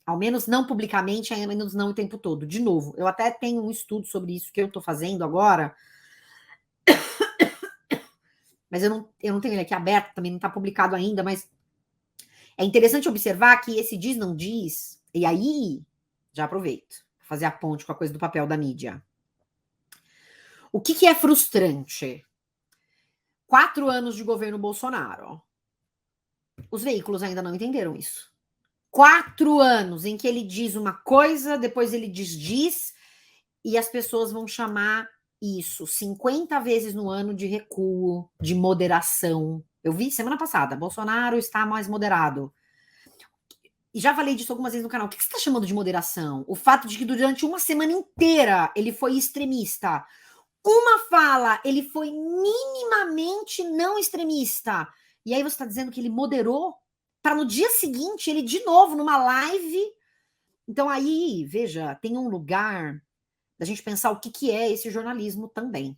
Speaker 2: Ao menos não publicamente, ao menos não o tempo todo. De novo, eu até tenho um estudo sobre isso que eu estou fazendo agora, mas eu não tenho ele aqui aberto, também não está publicado ainda, mas é interessante observar que esse diz, não diz, e aí, já aproveito, fazer a ponte com a coisa do papel da mídia. O que é frustrante? 4 anos de governo Bolsonaro. Os veículos ainda não entenderam isso. 4 anos em que ele diz uma coisa, depois ele diz, e as pessoas vão chamar isso 50 vezes no ano de recuo, de moderação. Eu vi semana passada, Bolsonaro está mais moderado. E já falei disso algumas vezes no canal. O que você está chamando de moderação? O fato de que durante uma semana inteira ele foi extremista. Uma fala, ele foi minimamente não extremista. E aí você está dizendo que ele moderou para no dia seguinte ele de novo numa live. Então aí, veja, tem um lugar da gente pensar o que é esse jornalismo também,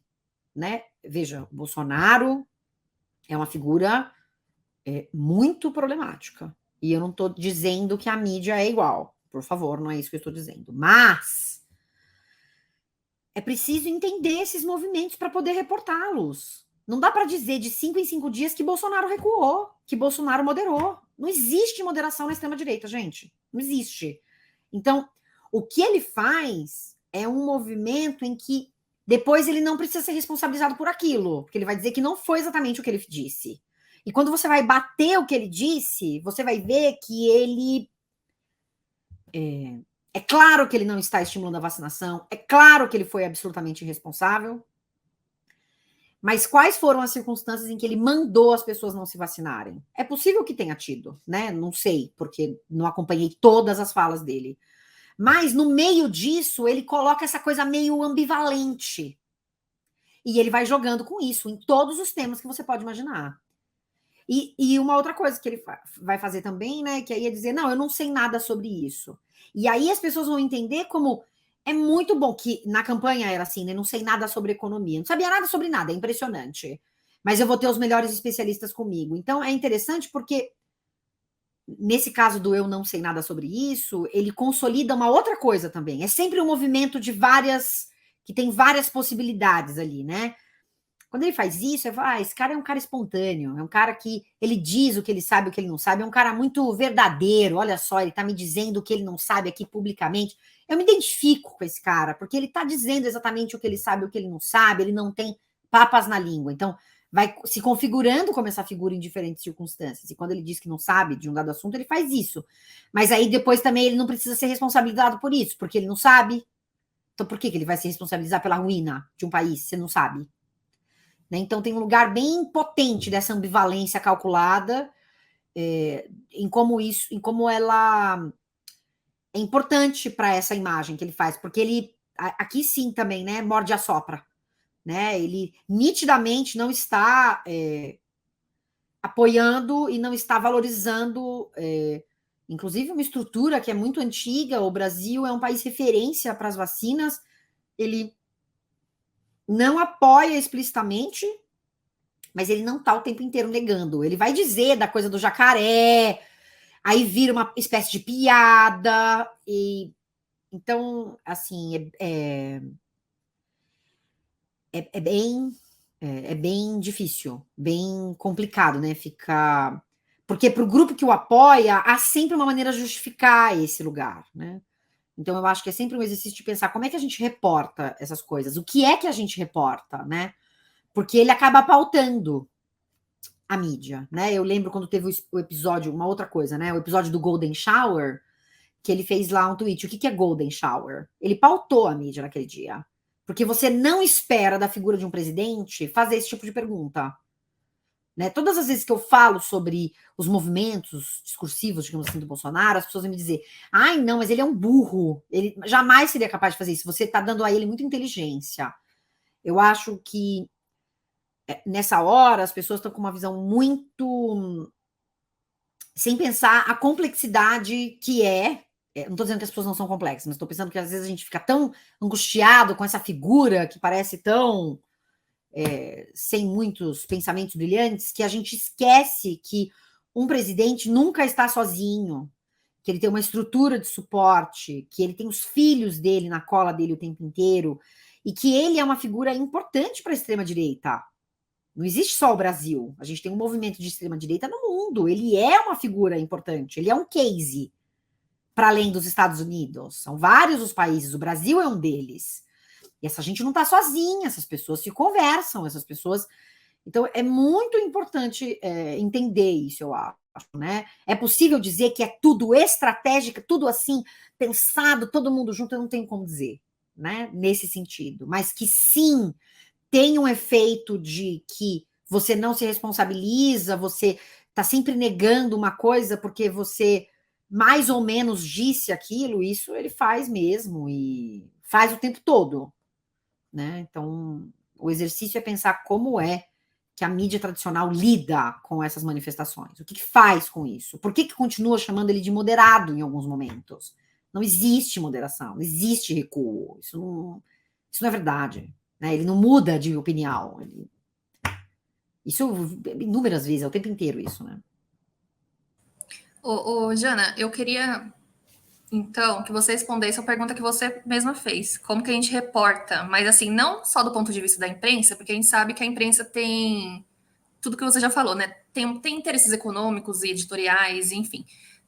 Speaker 2: né? Veja, o Bolsonaro é uma figura muito problemática. E eu não estou dizendo que a mídia é igual. Por favor, não é isso que eu estou dizendo. Mas é preciso entender esses movimentos para poder reportá-los. Não dá para dizer de 5 em 5 dias que Bolsonaro recuou, que Bolsonaro moderou. Não existe moderação na extrema-direita, gente. Não existe. Então, o que ele faz é um movimento em que depois ele não precisa ser responsabilizado por aquilo, porque ele vai dizer que não foi exatamente o que ele disse. E quando você vai bater o que ele disse, você vai ver que ele... É claro que ele não está estimulando a vacinação, é claro que ele foi absolutamente irresponsável, mas quais foram as circunstâncias em que ele mandou as pessoas não se vacinarem? É possível que tenha tido, né? Não sei, porque não acompanhei todas as falas dele. Mas no meio disso, ele coloca essa coisa meio ambivalente. E ele vai jogando com isso em todos os temas que você pode imaginar. E uma outra coisa que ele vai fazer também, né? Que aí é dizer, não, eu não sei nada sobre isso. E aí as pessoas vão entender como... É muito bom que na campanha era assim, né? Não sei nada sobre economia. Não sabia nada sobre nada, é impressionante. Mas eu vou ter os melhores especialistas comigo. Então é interessante porque, nesse caso do eu não sei nada sobre isso, ele consolida uma outra coisa também. É sempre um movimento de várias... que tem várias possibilidades ali, né? Quando ele faz isso, eu falo, esse cara é um cara espontâneo, é um cara que ele diz o que ele sabe, o que ele não sabe, é um cara muito verdadeiro, olha só, ele tá me dizendo o que ele não sabe aqui publicamente. Eu me identifico com esse cara, porque ele tá dizendo exatamente o que ele sabe, o que ele não sabe, ele não tem papas na língua. Então, vai se configurando como essa figura em diferentes circunstâncias. E quando ele diz que não sabe de um dado assunto, ele faz isso. Mas aí depois também ele não precisa ser responsabilizado por isso, porque ele não sabe. Então, por que ele vai se responsabilizar pela ruína de um país se não sabe? Então, tem um lugar bem potente dessa ambivalência calculada, em como ela é importante para essa imagem que ele faz, porque ele, aqui sim também, né, morde a sopra, né? Ele nitidamente não está apoiando e não está valorizando, inclusive uma estrutura que é muito antiga. O Brasil é um país referência para as vacinas, ele não apoia explicitamente, mas ele não está o tempo inteiro negando. Ele vai dizer da coisa do jacaré, aí vira uma espécie de piada, e então, assim, é bem difícil, bem complicado, né? Porque para o grupo que o apoia, há sempre uma maneira de justificar esse lugar, né? Então, eu acho que é sempre um exercício de pensar como é que a gente reporta essas coisas, o que é que a gente reporta, né? Porque ele acaba pautando a mídia, né? Eu lembro quando teve o episódio, uma outra coisa, né? O episódio do Golden Shower, que ele fez lá um tweet. O que é Golden Shower? Ele pautou a mídia naquele dia. Porque você não espera da figura de um presidente fazer esse tipo de pergunta. Né? Todas as vezes que eu falo sobre os movimentos discursivos, digamos assim, do Bolsonaro, as pessoas vão me dizer, ai, não, mas ele é um burro. Ele jamais seria capaz de fazer isso. Você está dando a ele muita inteligência. Eu acho que nessa hora as pessoas estão com uma visão muito... sem pensar a complexidade que não estou dizendo que as pessoas não são complexas, mas estou pensando que às vezes a gente fica tão angustiado com essa figura que parece tão sem muitos pensamentos brilhantes, que a gente esquece que um presidente nunca está sozinho, que ele tem uma estrutura de suporte, que ele tem os filhos dele na cola dele o tempo inteiro, e que ele é uma figura importante para a extrema-direita. Não existe só o Brasil. A gente tem um movimento de extrema-direita no mundo. Ele é uma figura importante. Ele é um case para além dos Estados Unidos. São vários os países. O Brasil é um deles. E essa gente não está sozinha. Essas pessoas se conversam. Essas pessoas... Então, é muito importante entender isso, eu acho. Né? É possível dizer que é tudo estratégico, tudo assim, pensado, todo mundo junto. Eu não tenho como dizer, né? Nesse sentido. Mas que sim... tem um efeito de que você não se responsabiliza, você está sempre negando uma coisa porque você mais ou menos disse aquilo, isso ele faz mesmo e faz o tempo todo, né? Então, o exercício é pensar como é que a mídia tradicional lida com essas manifestações, o que faz com isso, por que continua chamando ele de moderado em alguns momentos? Não existe moderação, não existe recuo, isso não é verdade. Ele não muda de opinião. Isso inúmeras vezes, é o tempo inteiro isso, né?
Speaker 4: Jana, eu queria Então, que você respondesse a pergunta que você mesma fez. Como que a gente reporta? Mas, assim, não só do ponto de vista da imprensa, porque a gente sabe que a imprensa tem tudo que você já falou, né? Tem interesses econômicos e editoriais, enfim.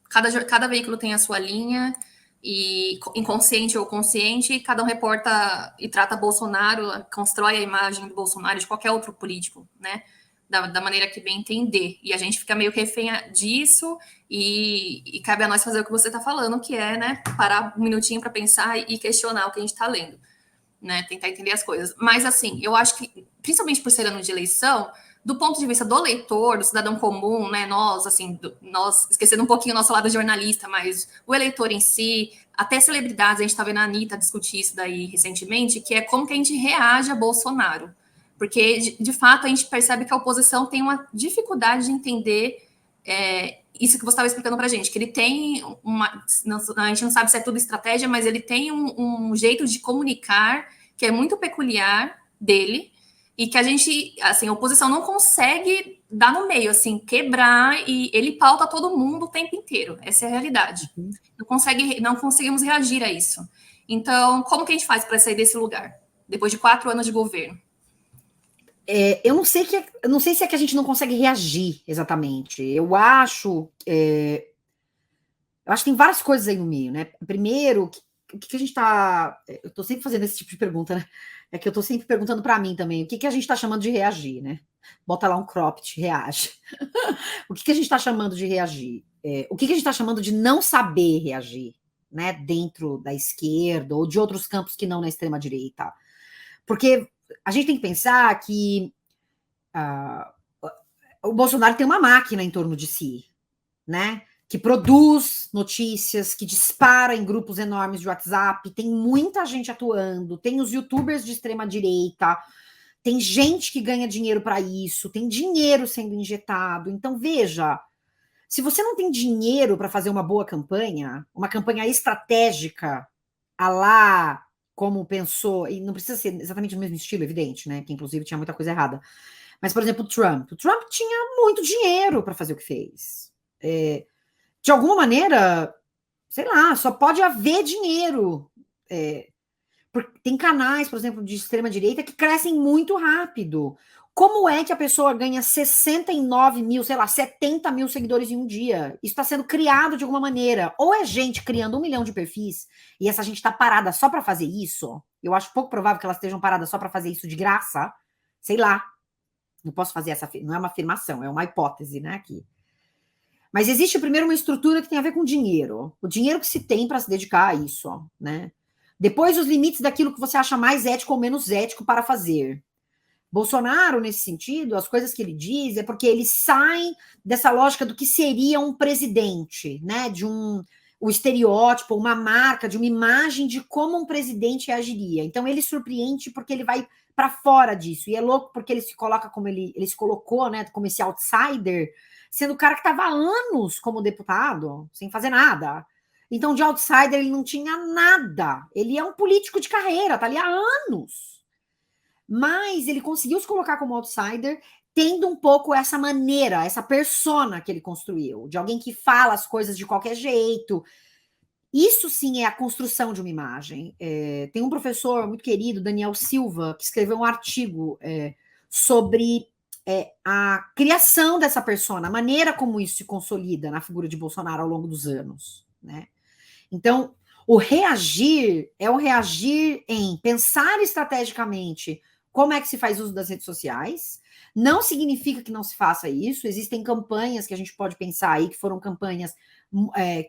Speaker 4: Cada veículo tem a sua linha, e inconsciente ou consciente, e cada um reporta e trata Bolsonaro, constrói a imagem do Bolsonaro, de qualquer outro político, né? Da maneira que bem entender. E a gente fica meio refém disso, e cabe a nós fazer o que você está falando, que é, né, parar um minutinho para pensar e questionar o que a gente está lendo, né? Tentar entender as coisas. Mas, assim, eu acho que, principalmente por ser ano de eleição, do ponto de vista do leitor, do cidadão comum, né, nós, assim, nós, esquecendo um pouquinho o nosso lado jornalista, mas o eleitor em si, até celebridades, a gente está vendo a Anitta discutir isso daí recentemente, que é como que a gente reage a Bolsonaro. Porque, de fato, a gente percebe que a oposição tem uma dificuldade de entender isso que você estava explicando para a gente, que ele tem a gente não sabe se é tudo estratégia, mas ele tem um jeito de comunicar que é muito peculiar dele, e que a gente, assim, a oposição não consegue dar no meio, assim, quebrar, e ele pauta todo mundo o tempo inteiro. Essa é a realidade. Não conseguimos reagir a isso. Então, como que a gente faz para sair desse lugar, depois de 4 anos de governo?
Speaker 2: Eu não sei se é que a gente não consegue reagir exatamente. Eu acho que tem várias coisas aí no meio, né? Primeiro, o que a gente está... Eu estou sempre fazendo esse tipo de pergunta, né? É que eu estou sempre perguntando para mim também, o que a gente está chamando de reagir, né? Bota lá um cropped, reage. O que a gente está chamando de reagir? O que a gente está chamando de não saber reagir, né? Dentro da esquerda ou de outros campos que não na extrema-direita. Porque a gente tem que pensar que o Bolsonaro tem uma máquina em torno de si, né? Que produz notícias, que dispara em grupos enormes de WhatsApp, tem muita gente atuando, tem os youtubers de extrema-direita, tem gente que ganha dinheiro para isso, tem dinheiro sendo injetado. Então, veja, se você não tem dinheiro para fazer uma boa campanha, uma campanha estratégica, a lá como pensou, e não precisa ser exatamente o mesmo estilo, evidente, né? Que inclusive tinha muita coisa errada. Mas, por exemplo, o Trump tinha muito dinheiro para fazer o que fez. De alguma maneira, sei lá, só pode haver dinheiro. Porque tem canais, por exemplo, de extrema-direita que crescem muito rápido. Como é que a pessoa ganha 69 mil, sei lá, 70 mil seguidores em um dia? Isso está sendo criado de alguma maneira. Ou é gente criando 1 milhão de perfis e essa gente está parada só para fazer isso. Eu acho pouco provável que elas estejam paradas só para fazer isso de graça. Sei lá. Não posso fazer essa... Não é uma afirmação, é uma hipótese, né, aqui. Mas existe primeiro uma estrutura que tem a ver com dinheiro. O dinheiro que se tem para se dedicar a isso, né? Depois, os limites daquilo que você acha mais ético ou menos ético para fazer. Bolsonaro, nesse sentido, as coisas que ele diz é porque ele sai dessa lógica do que seria um presidente, né? O estereótipo, uma marca, de uma imagem de como um presidente agiria. Então, ele surpreende porque ele vai para fora disso. E é louco porque ele se coloca como ele se colocou, né? Como esse outsider, sendo o cara que estava há anos como deputado, sem fazer nada. Então, de outsider, ele não tinha nada. Ele é um político de carreira, tá ali há anos. Mas ele conseguiu se colocar como outsider, tendo um pouco essa maneira, essa persona que ele construiu, de alguém que fala as coisas de qualquer jeito. Isso sim é a construção de uma imagem. Tem um professor muito querido, Daniel Silva, que escreveu um artigo sobre a criação dessa persona, a maneira como isso se consolida na figura de Bolsonaro ao longo dos anos, né? Então, o reagir é o reagir em pensar estrategicamente como é que se faz uso das redes sociais. Não significa que não se faça isso. Existem campanhas que a gente pode pensar aí, que foram campanhas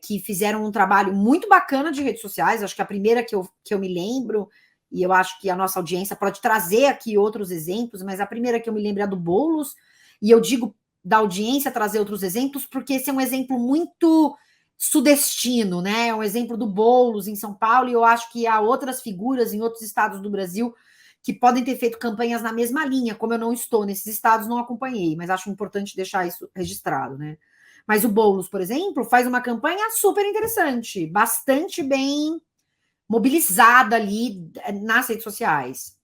Speaker 2: que fizeram um trabalho muito bacana de redes sociais. Acho que a primeira que eu me lembro, e eu acho que a nossa audiência pode trazer aqui outros exemplos, mas a primeira que eu me lembro é a do Boulos, e eu digo da audiência trazer outros exemplos, porque esse é um exemplo muito sudestino, né? É um exemplo do Boulos em São Paulo, e eu acho que há outras figuras em outros estados do Brasil que podem ter feito campanhas na mesma linha. Como eu não estou nesses estados, não acompanhei, mas acho importante deixar isso registrado, né? Mas o Boulos, por exemplo, faz uma campanha super interessante, bastante bem mobilizada ali nas redes sociais.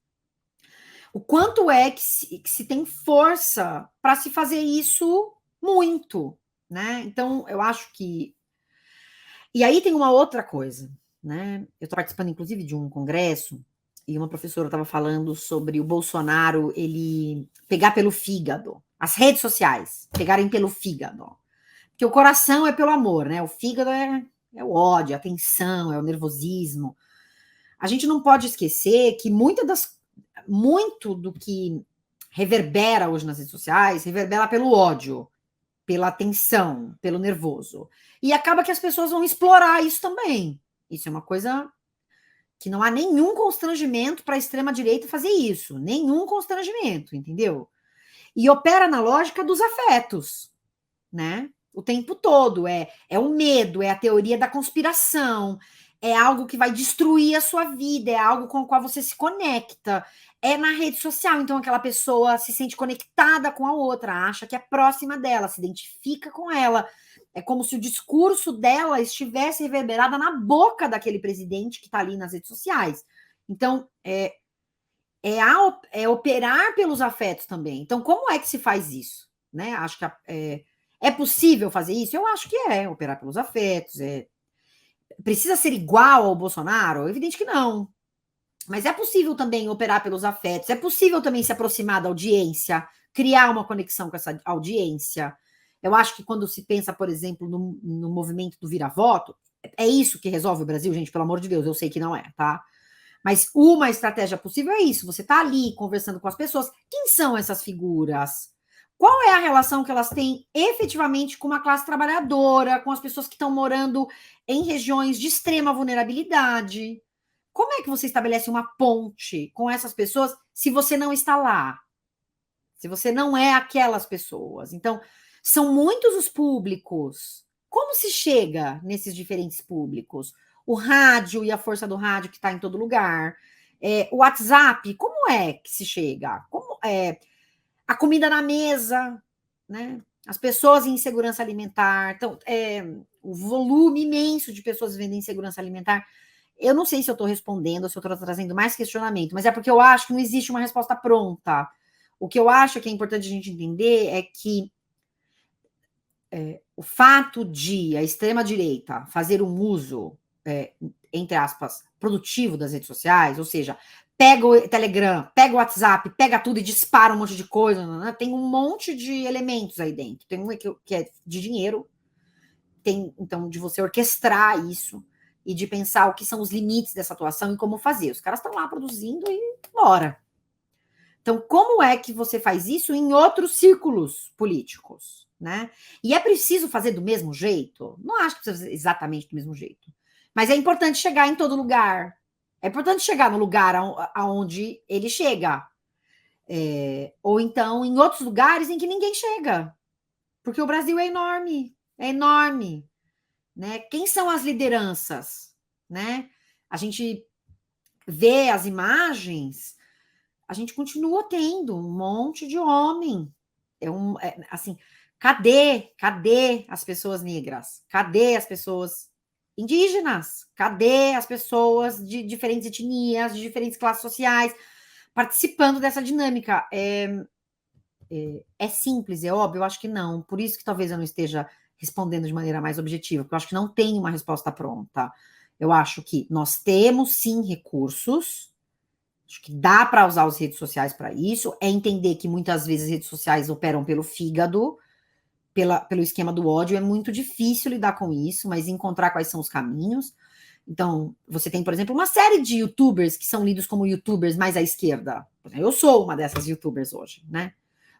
Speaker 2: O quanto é que se tem força para se fazer isso muito, né? Então, eu acho que E aí tem uma outra coisa, né? Eu estou participando, inclusive, de um congresso e uma professora estava falando sobre o Bolsonaro, ele pegar pelo fígado, as redes sociais pegarem pelo fígado. Porque o coração é pelo amor, né? O fígado é o ódio, a tensão, é o nervosismo. A gente não pode esquecer que muito do que reverbera hoje nas redes sociais reverbera pelo ódio, pela tensão, pelo nervoso. E acaba que as pessoas vão explorar isso também. Isso é uma coisa que não há nenhum constrangimento para a extrema-direita fazer isso. Nenhum constrangimento, entendeu? E opera na lógica dos afetos, né? O tempo todo. É o medo, é a teoria da conspiração, é algo que vai destruir a sua vida, é algo com o qual você se conecta. É na rede social, então aquela pessoa se sente conectada com a outra, acha que é próxima dela, se identifica com ela. É como se o discurso dela estivesse reverberado na boca daquele presidente que está ali nas redes sociais. Então, é operar pelos afetos também. Então, como é que se faz isso? Né? Acho que é possível fazer isso? Eu acho que operar pelos afetos. Precisa ser igual ao Bolsonaro? Evidente que não. Mas é possível também operar pelos afetos, é possível também se aproximar da audiência, criar uma conexão com essa audiência. Eu acho que quando se pensa, por exemplo, no movimento do vira-voto, é isso que resolve o Brasil, gente, pelo amor de Deus, eu sei que não é, tá? Mas uma estratégia possível é isso, você tá ali conversando com as pessoas. Quem são essas figuras? Qual é a relação que elas têm efetivamente com uma classe trabalhadora, com as pessoas que estão morando em regiões de extrema vulnerabilidade? Como é que você estabelece uma ponte com essas pessoas se você não está lá? Se você não é aquelas pessoas? Então, são muitos os públicos. Como se chega nesses diferentes públicos? O rádio e a força do rádio que está em todo lugar. O WhatsApp, como é que se chega? A comida na mesa, né? As pessoas em insegurança alimentar. Então, o volume imenso de pessoas vivendo em insegurança alimentar. Eu não sei se eu estou respondendo, se eu estou trazendo mais questionamento, mas é porque eu acho que não existe uma resposta pronta. O que eu acho que é importante a gente entender é que o fato de a extrema-direita fazer um uso, entre aspas, produtivo das redes sociais, ou seja, pega o Telegram, pega o WhatsApp, pega tudo e dispara um monte de coisa, né? Tem um monte de elementos aí dentro. Tem um que é de dinheiro, tem, então, de você orquestrar isso, e de pensar o que são os limites dessa atuação e como fazer. Os caras estão lá produzindo e bora. Então, como é que você faz isso em outros círculos políticos, né? E é preciso fazer do mesmo jeito? Não acho que precisa fazer exatamente do mesmo jeito. Mas é importante chegar em todo lugar. É importante chegar no lugar aonde ele chega. Ou então em outros lugares em que ninguém chega. Porque o Brasil é enorme. É enorme. Né? Quem são as lideranças? Né? A gente vê as imagens, a gente continua tendo um monte de homem. Assim, cadê as pessoas negras? Cadê as pessoas indígenas? Cadê as pessoas de diferentes etnias, de diferentes classes sociais, participando dessa dinâmica? É simples, é óbvio? Eu acho que não. Por isso que talvez eu não esteja respondendo de maneira mais objetiva, porque eu acho que não tem uma resposta pronta. Eu acho que nós temos, sim, recursos, acho que dá para usar as redes sociais para isso, é entender que muitas vezes as redes sociais operam pelo fígado, pelo esquema do ódio, é muito difícil lidar com isso, mas encontrar quais são os caminhos. Então, você tem, por exemplo, uma série de youtubers que são lidos como youtubers mais à esquerda. Eu sou uma dessas youtubers hoje, né?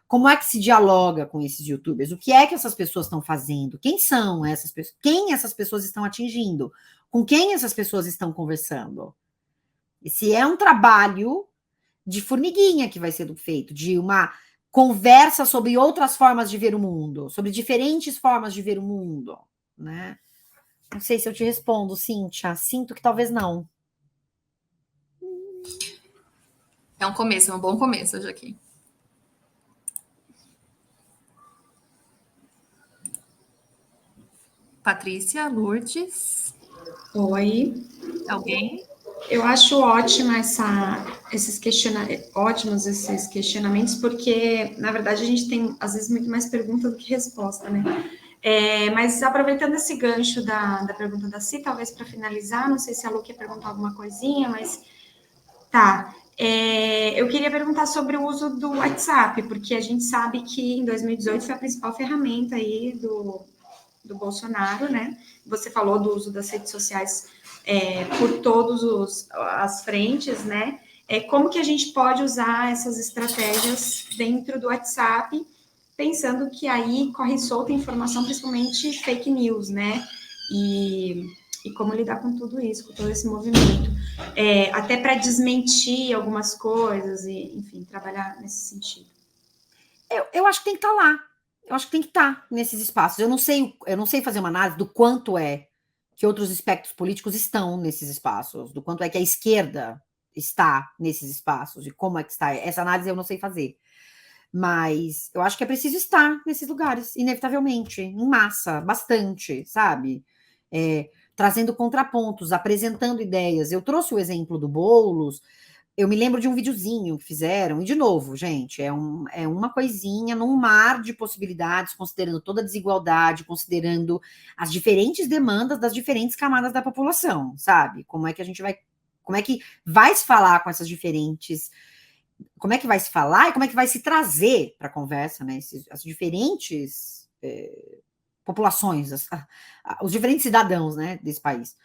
Speaker 2: Como é que se dialoga com esses youtubers? O que é que essas pessoas estão fazendo? Quem são essas pessoas? Quem essas pessoas estão atingindo? Com quem essas pessoas estão conversando? Esse é um trabalho de formiguinha que vai ser feito, de uma conversa sobre outras formas de ver o mundo, sobre diferentes formas de ver o mundo, né? Não sei se eu te respondo, Cíntia. Sinto que talvez não.
Speaker 4: É um começo, é um bom começo, Joaquim. Patrícia, Lourdes.
Speaker 3: Oi.
Speaker 4: Alguém?
Speaker 3: Eu acho ótimo esses questionamentos, porque, na verdade, a gente tem, às vezes, muito mais pergunta do que resposta, né? Mas aproveitando esse gancho da pergunta da Si, talvez para finalizar, não sei se a Lu quer perguntar alguma coisinha, mas tá. Eu queria perguntar sobre o uso do WhatsApp, porque a gente sabe que em 2018 foi a principal ferramenta aí do Bolsonaro, né? Você falou do uso das redes sociais por todas as frentes, né? Como que a gente pode usar essas estratégias dentro do WhatsApp, pensando que aí corre solta informação, principalmente fake news, né? E como lidar com tudo isso, com todo esse movimento. Até para desmentir algumas coisas e, enfim, trabalhar nesse sentido.
Speaker 2: Eu acho que tem que estar lá. Eu acho que tem que estar nesses espaços. Eu não sei fazer uma análise do quanto é que outros espectros políticos estão nesses espaços, do quanto é que a esquerda está nesses espaços e como é que está. Essa análise eu não sei fazer. Mas eu acho que é preciso estar nesses lugares, inevitavelmente, em massa, bastante, sabe? Trazendo contrapontos, apresentando ideias. Eu trouxe o exemplo do Boulos. Eu me lembro de um videozinho que fizeram, e de novo, gente, é uma coisinha num mar de possibilidades, considerando toda a desigualdade, considerando as diferentes demandas das diferentes camadas da população, sabe? Como é que vai se falar com essas diferentes, como é que vai se falar e como é que vai se trazer para a conversa, né? As diferentes populações, os diferentes cidadãos, né, desse país.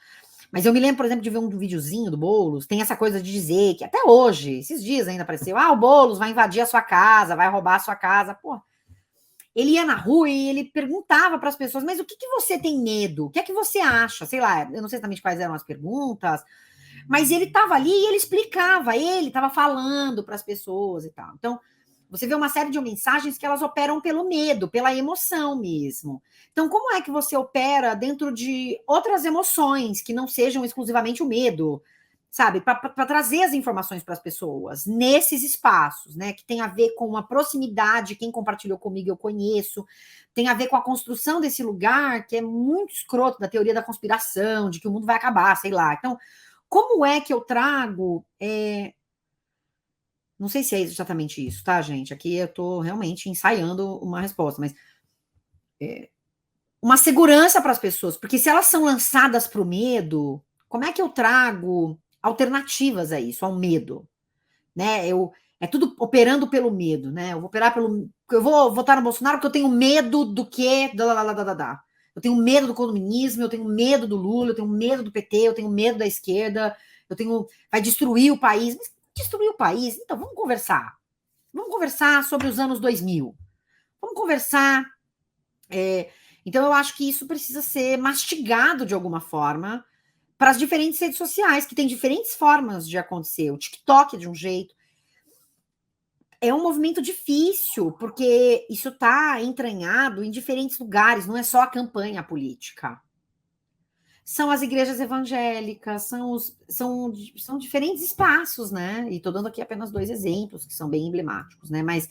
Speaker 2: Mas eu me lembro, por exemplo, de ver um videozinho do Boulos, tem essa coisa de dizer que até hoje, esses dias ainda apareceu, o Boulos vai invadir a sua casa, vai roubar a sua casa. Pô, ele ia na rua e ele perguntava para as pessoas, mas o que você tem medo? O que é que você acha? Sei lá, eu não sei exatamente quais eram as perguntas, mas ele estava ali e ele explicava, ele estava falando para as pessoas e tal. Então, você vê uma série de mensagens que elas operam pelo medo, pela emoção mesmo. Então, como é que você opera dentro de outras emoções que não sejam exclusivamente o medo, sabe? Para trazer as informações para as pessoas nesses espaços, né? Que tem a ver com uma proximidade, quem compartilhou comigo eu conheço, tem a ver com a construção desse lugar que é muito escroto da teoria da conspiração, de que o mundo vai acabar, sei lá. Então, como é que eu trago... Não sei se é exatamente isso, tá, gente? Aqui eu tô realmente ensaiando uma resposta, mas uma segurança para as pessoas, porque se elas são lançadas para o medo, como é que eu trago alternativas a isso, ao medo? Né? É tudo operando pelo medo, né? Eu vou votar no Bolsonaro porque eu tenho medo do quê? Eu tenho medo do comunismo, eu tenho medo do Lula, eu tenho medo do PT, eu tenho medo da esquerda, vai destruir o país. Mas destruir o país? Então, vamos conversar. Vamos conversar sobre os anos 2000. Vamos conversar. Então, eu acho que isso precisa ser mastigado de alguma forma para as diferentes redes sociais, que têm diferentes formas de acontecer. O TikTok é de um jeito. É um movimento difícil, porque isso está entranhado em diferentes lugares, não é só a campanha política. São as igrejas evangélicas, são diferentes espaços, né? E estou dando aqui apenas 2 exemplos, que são bem emblemáticos, né? Mas,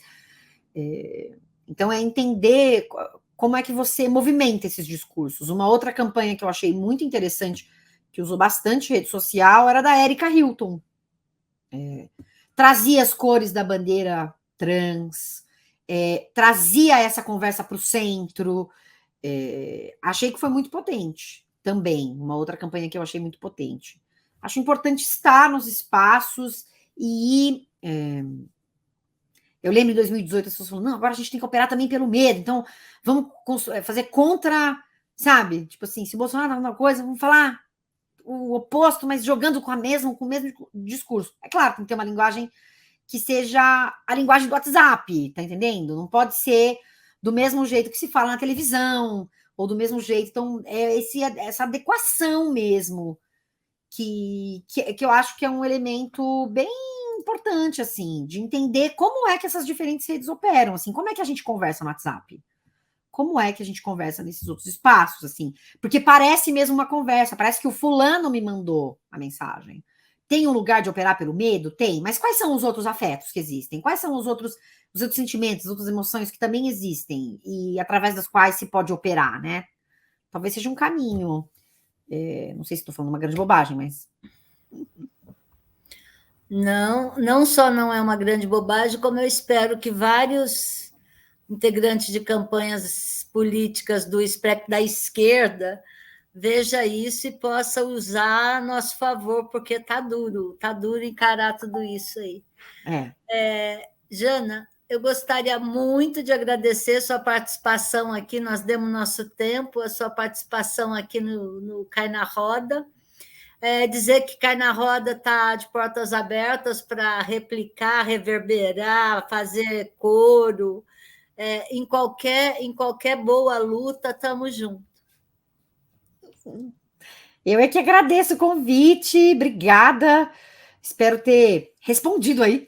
Speaker 2: então, é entender como é que você movimenta esses discursos. Uma outra campanha que eu achei muito interessante, que usou bastante rede social, era da Erika Hilton. Trazia as cores da bandeira trans, trazia essa conversa para o centro. Achei que foi muito potente também. Uma outra campanha que eu achei muito potente. Acho importante estar nos espaços e eu lembro em 2018 as pessoas falando, não, agora a gente tem que operar também pelo medo, então vamos fazer contra, sabe? Tipo assim, se o Bolsonaro tá uma coisa, vamos falar o oposto, mas jogando com o mesmo discurso. É claro, tem que ter uma linguagem que seja a linguagem do WhatsApp, tá entendendo? Não pode ser do mesmo jeito que se fala na televisão, ou do mesmo jeito. Então, essa adequação mesmo, que eu acho que é um elemento bem importante, assim, de entender como é que essas diferentes redes operam, assim, como é que a gente conversa no WhatsApp? Como é que a gente conversa nesses outros espaços, assim? Porque parece mesmo uma conversa, parece que o fulano me mandou a mensagem. Tem um lugar de operar pelo medo? Tem. Mas quais são os outros afetos que existem? Quais são os outros sentimentos, as outras emoções que também existem e através das quais se pode operar, né? Talvez seja um caminho. Não sei se estou falando uma grande bobagem, mas...
Speaker 1: Não só não é uma grande bobagem, como eu espero que vários integrantes de campanhas políticas do espectro da esquerda, veja isso e possa usar a nosso favor, porque está duro encarar tudo isso aí. Jana, eu gostaria muito de agradecer sua participação aqui, nós demos nosso tempo, a sua participação aqui no Cai na Roda. Dizer que Cai na Roda está de portas abertas para replicar, reverberar, fazer coro. Em qualquer boa luta, estamos juntos.
Speaker 2: Eu é que agradeço o convite, obrigada. Espero ter respondido aí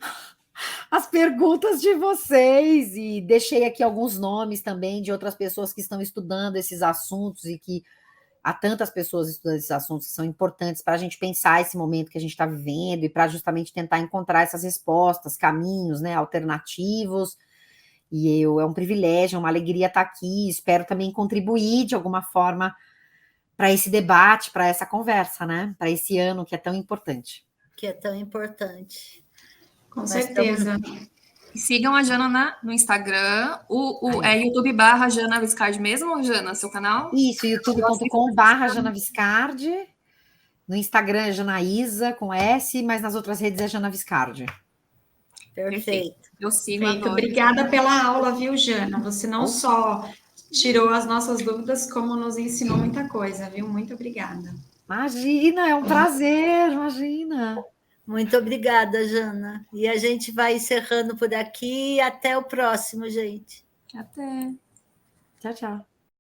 Speaker 2: as perguntas de vocês e deixei aqui alguns nomes também de outras pessoas que estão estudando esses assuntos e que há tantas pessoas estudando esses assuntos que são importantes para a gente pensar esse momento que a gente está vivendo e para justamente tentar encontrar essas respostas, caminhos, né, alternativos. E é um privilégio, uma alegria estar aqui. Espero também contribuir de alguma forma para esse debate, para essa conversa, né? Para esse ano que é tão importante.
Speaker 3: Com certeza.
Speaker 4: E sigam a Jana no Instagram. É YouTube /Jana Viscardi mesmo, Jana, seu canal?
Speaker 2: Isso, youtube.com /Jana Viscardi. No Instagram é Janaísa, com S, mas nas outras redes é Jana Viscardi.
Speaker 1: Perfeito.
Speaker 4: Eu sigo agora.
Speaker 3: Obrigada pela aula, viu, Jana? Você não só tirou as nossas dúvidas, como nos ensinou muita coisa, viu? Muito obrigada.
Speaker 2: Imagina, é um prazer, imagina.
Speaker 1: Muito obrigada, Jana. E a gente vai encerrando por aqui. Até o próximo, gente.
Speaker 4: Até.
Speaker 2: Tchau, tchau.